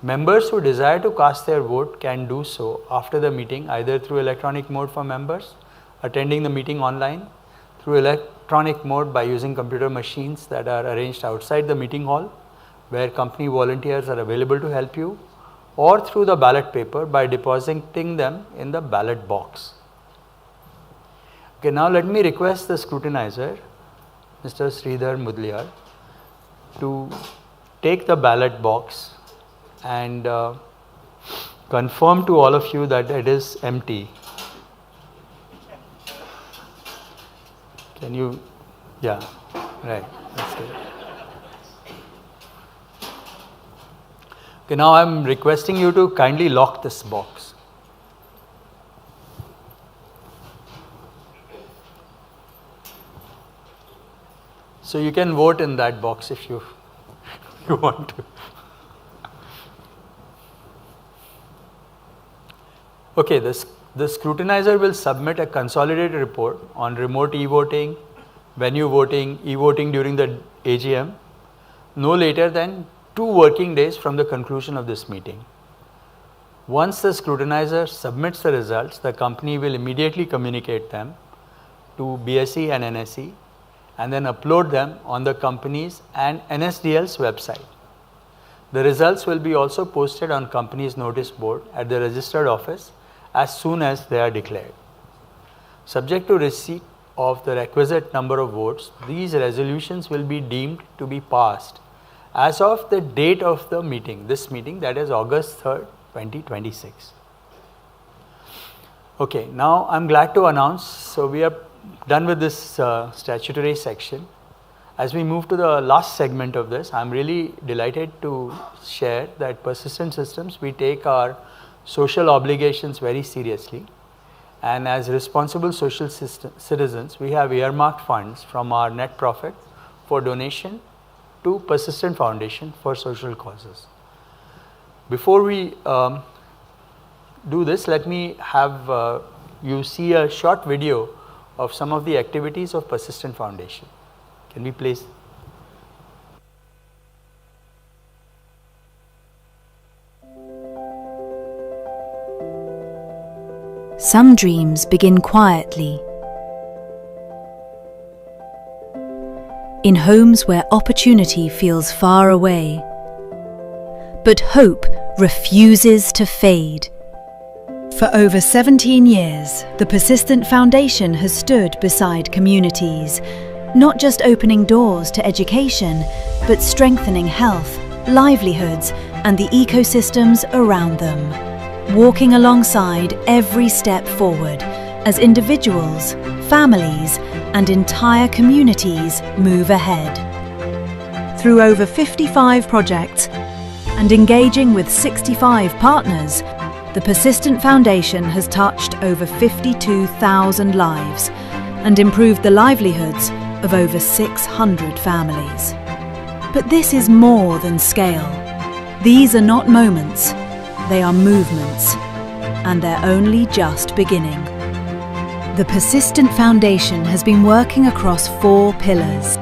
Members who desire to cast their vote can do so after the meeting either through electronic mode for members attending the meeting online, through electronic mode by using computer machines that are arranged outside the meeting hall where company volunteers are available to help you, or through the ballot paper by depositing them in the ballot box. Okay, now let me request the scrutinizer, Mr. Sridhar Mudliar, to take the ballot box and confirm to all of you that it is empty. Can you, yeah, right, that's good. Okay, now I'm requesting you to kindly lock this box. So you can vote in that box if you want to. Okay, the scrutinizer will submit a consolidated report on remote e-voting, venue voting, e-voting during the AGM, no later than 2 working days from the conclusion of this meeting. Once the scrutinizer submits the results, the company will immediately communicate them to BSE and NSE and then upload them on the company's and NSDL's website. The results will be also posted on company's notice board at the registered office as soon as they are declared. Subject to receipt of the requisite number of votes, these resolutions will be deemed to be passed as of the date of the meeting, this meeting, that is August 3rd, 2026. Okay, now I'm glad to announce, so we are done with this statutory section. As we move to the last segment of this, I'm really delighted to share that Persistent Systems, we take our social obligations very seriously. And as responsible social citizens, we have earmarked funds from our net profit for donation to Persistent Foundation for social causes. Before we do this, let me have you see a short video of some of the activities of Persistent Foundation. Can we please? Some dreams begin quietly, in homes where opportunity feels far away. But hope refuses to fade. For over 17 years, the Persistent Foundation has stood beside communities, not just opening doors to education, but strengthening health, livelihoods, and the ecosystems around them. Walking alongside every step forward as individuals, families, and entire communities move ahead. Through over 55 projects and engaging with 65 partners, the Persistent Foundation has touched over 52,000 lives and improved the livelihoods of over 600 families. But this is more than scale. These are not moments, they are movements, and they're only just beginning. The Persistent Foundation has been working across 4 pillars.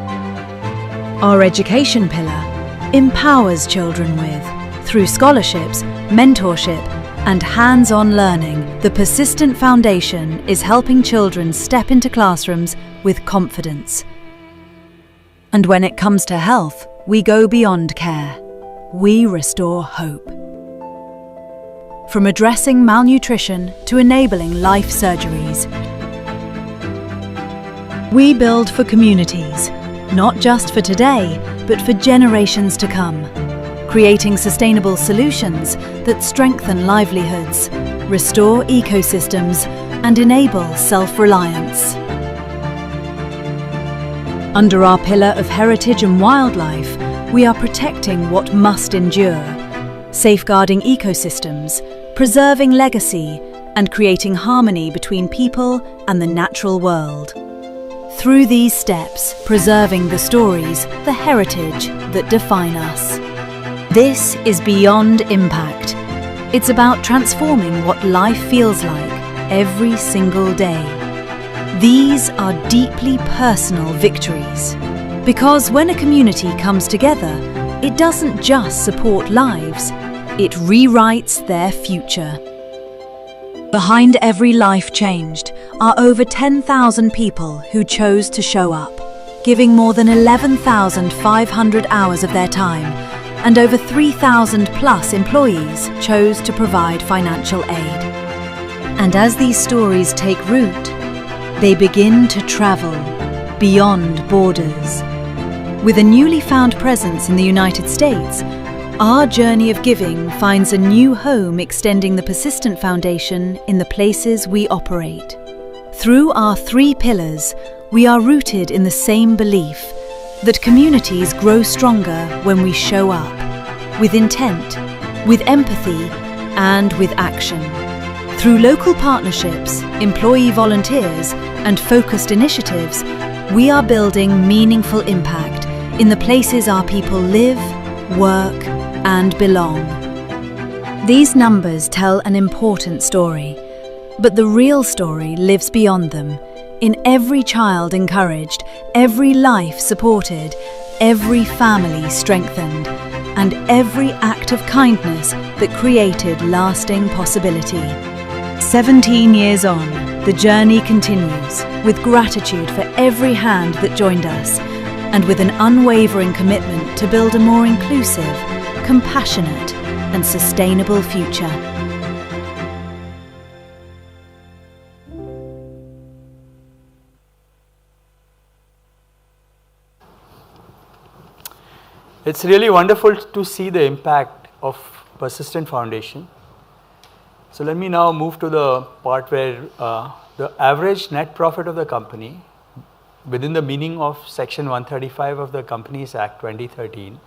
Our education pillar empowers children with, through scholarships, mentorship, and hands-on learning, the Persistent Foundation is helping children step into classrooms with confidence. And when it comes to health, we go beyond care. We restore hope. From addressing malnutrition to enabling life surgeries, we build for communities, not just for today, but for generations to come, creating sustainable solutions that strengthen livelihoods, restore ecosystems, and enable self-reliance. Under our pillar of heritage and wildlife, we are protecting what must endure, safeguarding ecosystems, preserving legacy, and creating harmony between people and the natural world. Through these steps, preserving the stories, the heritage that define us. This is beyond impact. It's about transforming what life feels like every single day. These are deeply personal victories. Because when a community comes together, it doesn't just support lives, it rewrites their future. Behind every life changed are over 10,000 people who chose to show up, giving more than 11,500 hours of their time, and over 3,000 plus employees chose to provide financial aid. And as these stories take root, they begin to travel beyond borders. With a newly found presence in the United States, our journey of giving finds a new home extending the Persistent Foundation in the places we operate. Through our 3 pillars, we are rooted in the same belief that communities grow stronger when we show up, with intent, with empathy, and with action. Through local partnerships, employee volunteers, and focused initiatives, we are building meaningful impact in the places our people live, work, and belong. These numbers tell an important story, but the real story lives beyond them, in every child encouraged, every life supported, every family strengthened, and every act of kindness that created lasting possibility. 17 years on, the journey continues, with gratitude for every hand that joined us, and with an unwavering commitment to build a more inclusive, compassionate, and sustainable future. It's really wonderful to see the impact of Persistent Foundation. So let me now move to the part where the average net profit of the company, within the meaning of Section 135 of the Companies Act 2013,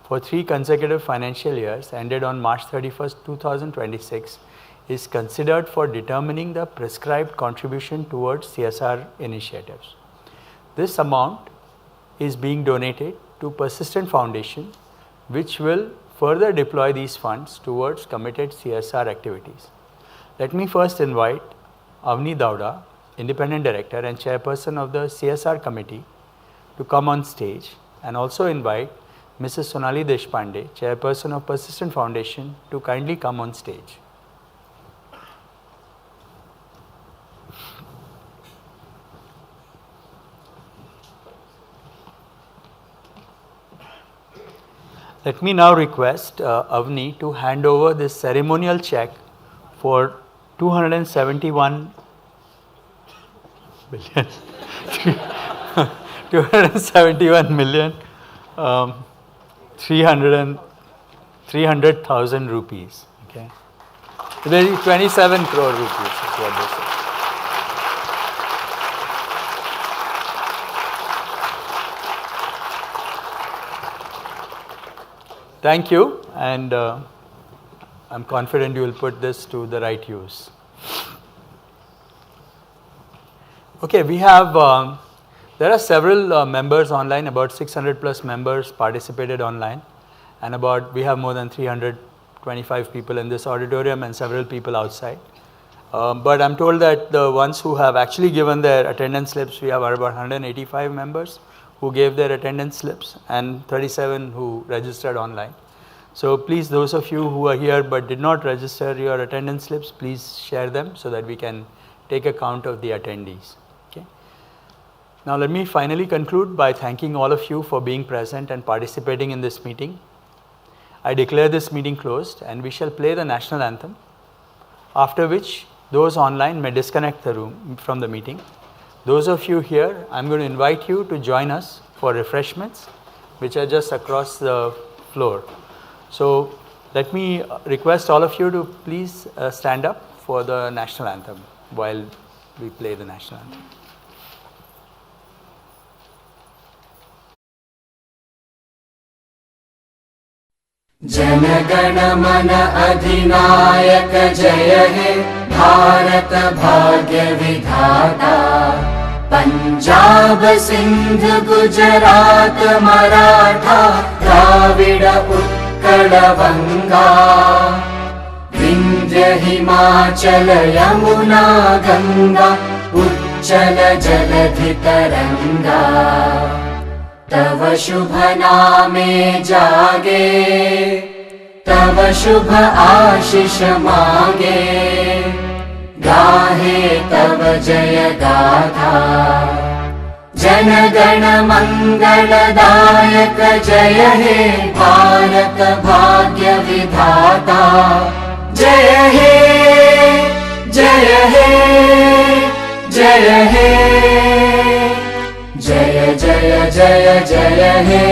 for 3 consecutive financial years ended on March 31st, 2026, is considered for determining the prescribed contribution towards CSR initiatives. This amount is being donated to Persistent Foundation, which will further deploy these funds towards committed CSR activities. Let me first invite Avni Dauda, Independent Director and Chairperson of the CSR Committee, to come on stage, and also invite Mrs. Sonali Deshpande, Chairperson of Persistent Foundation, to kindly come on stage. Let me now request Avni to hand over this ceremonial check for 271 billion, 271 million 300,000 rupees. Okay, 27 crore rupees is what they say. Thank you, and I'm confident you will put this to the right use. Okay, we have, there are several members online, about 600 plus members participated online, and we have more than 325 people in this auditorium and several people outside. But I'm told that the ones who have actually given their attendance slips, we have about 185 members who gave their attendance slips and 37 who registered online. So please, those of you who are here but did not register your attendance slips, please share them so that we can take account of the attendees. Okay. Now let me finally conclude by thanking all of you for being present and participating in this meeting. I declare this meeting closed and we shall play the national anthem, after which those online may disconnect the room from the meeting. Those of you here, I'm going to invite you to join us for refreshments, which are just across the floor. So let me request all of you to please stand up for the national anthem while we play the national anthem. Jana Gana मन अधिनायक जय हे भारत भाग्य विधाता पंजाब सिंध गुजरात मराठा द्राविड़ उत्कल बंगा विंध्य हिमाचल यमुना गंगा उच्चल जलधि तरंगा तव शुभ नामे जागे तव शुभ आशीष मांगे गाहे तव जय गाथा जन गण मंगलदायक जय हे भारत भाग्य विधाता जय हे जय हे जय हे जय जय जय जय हे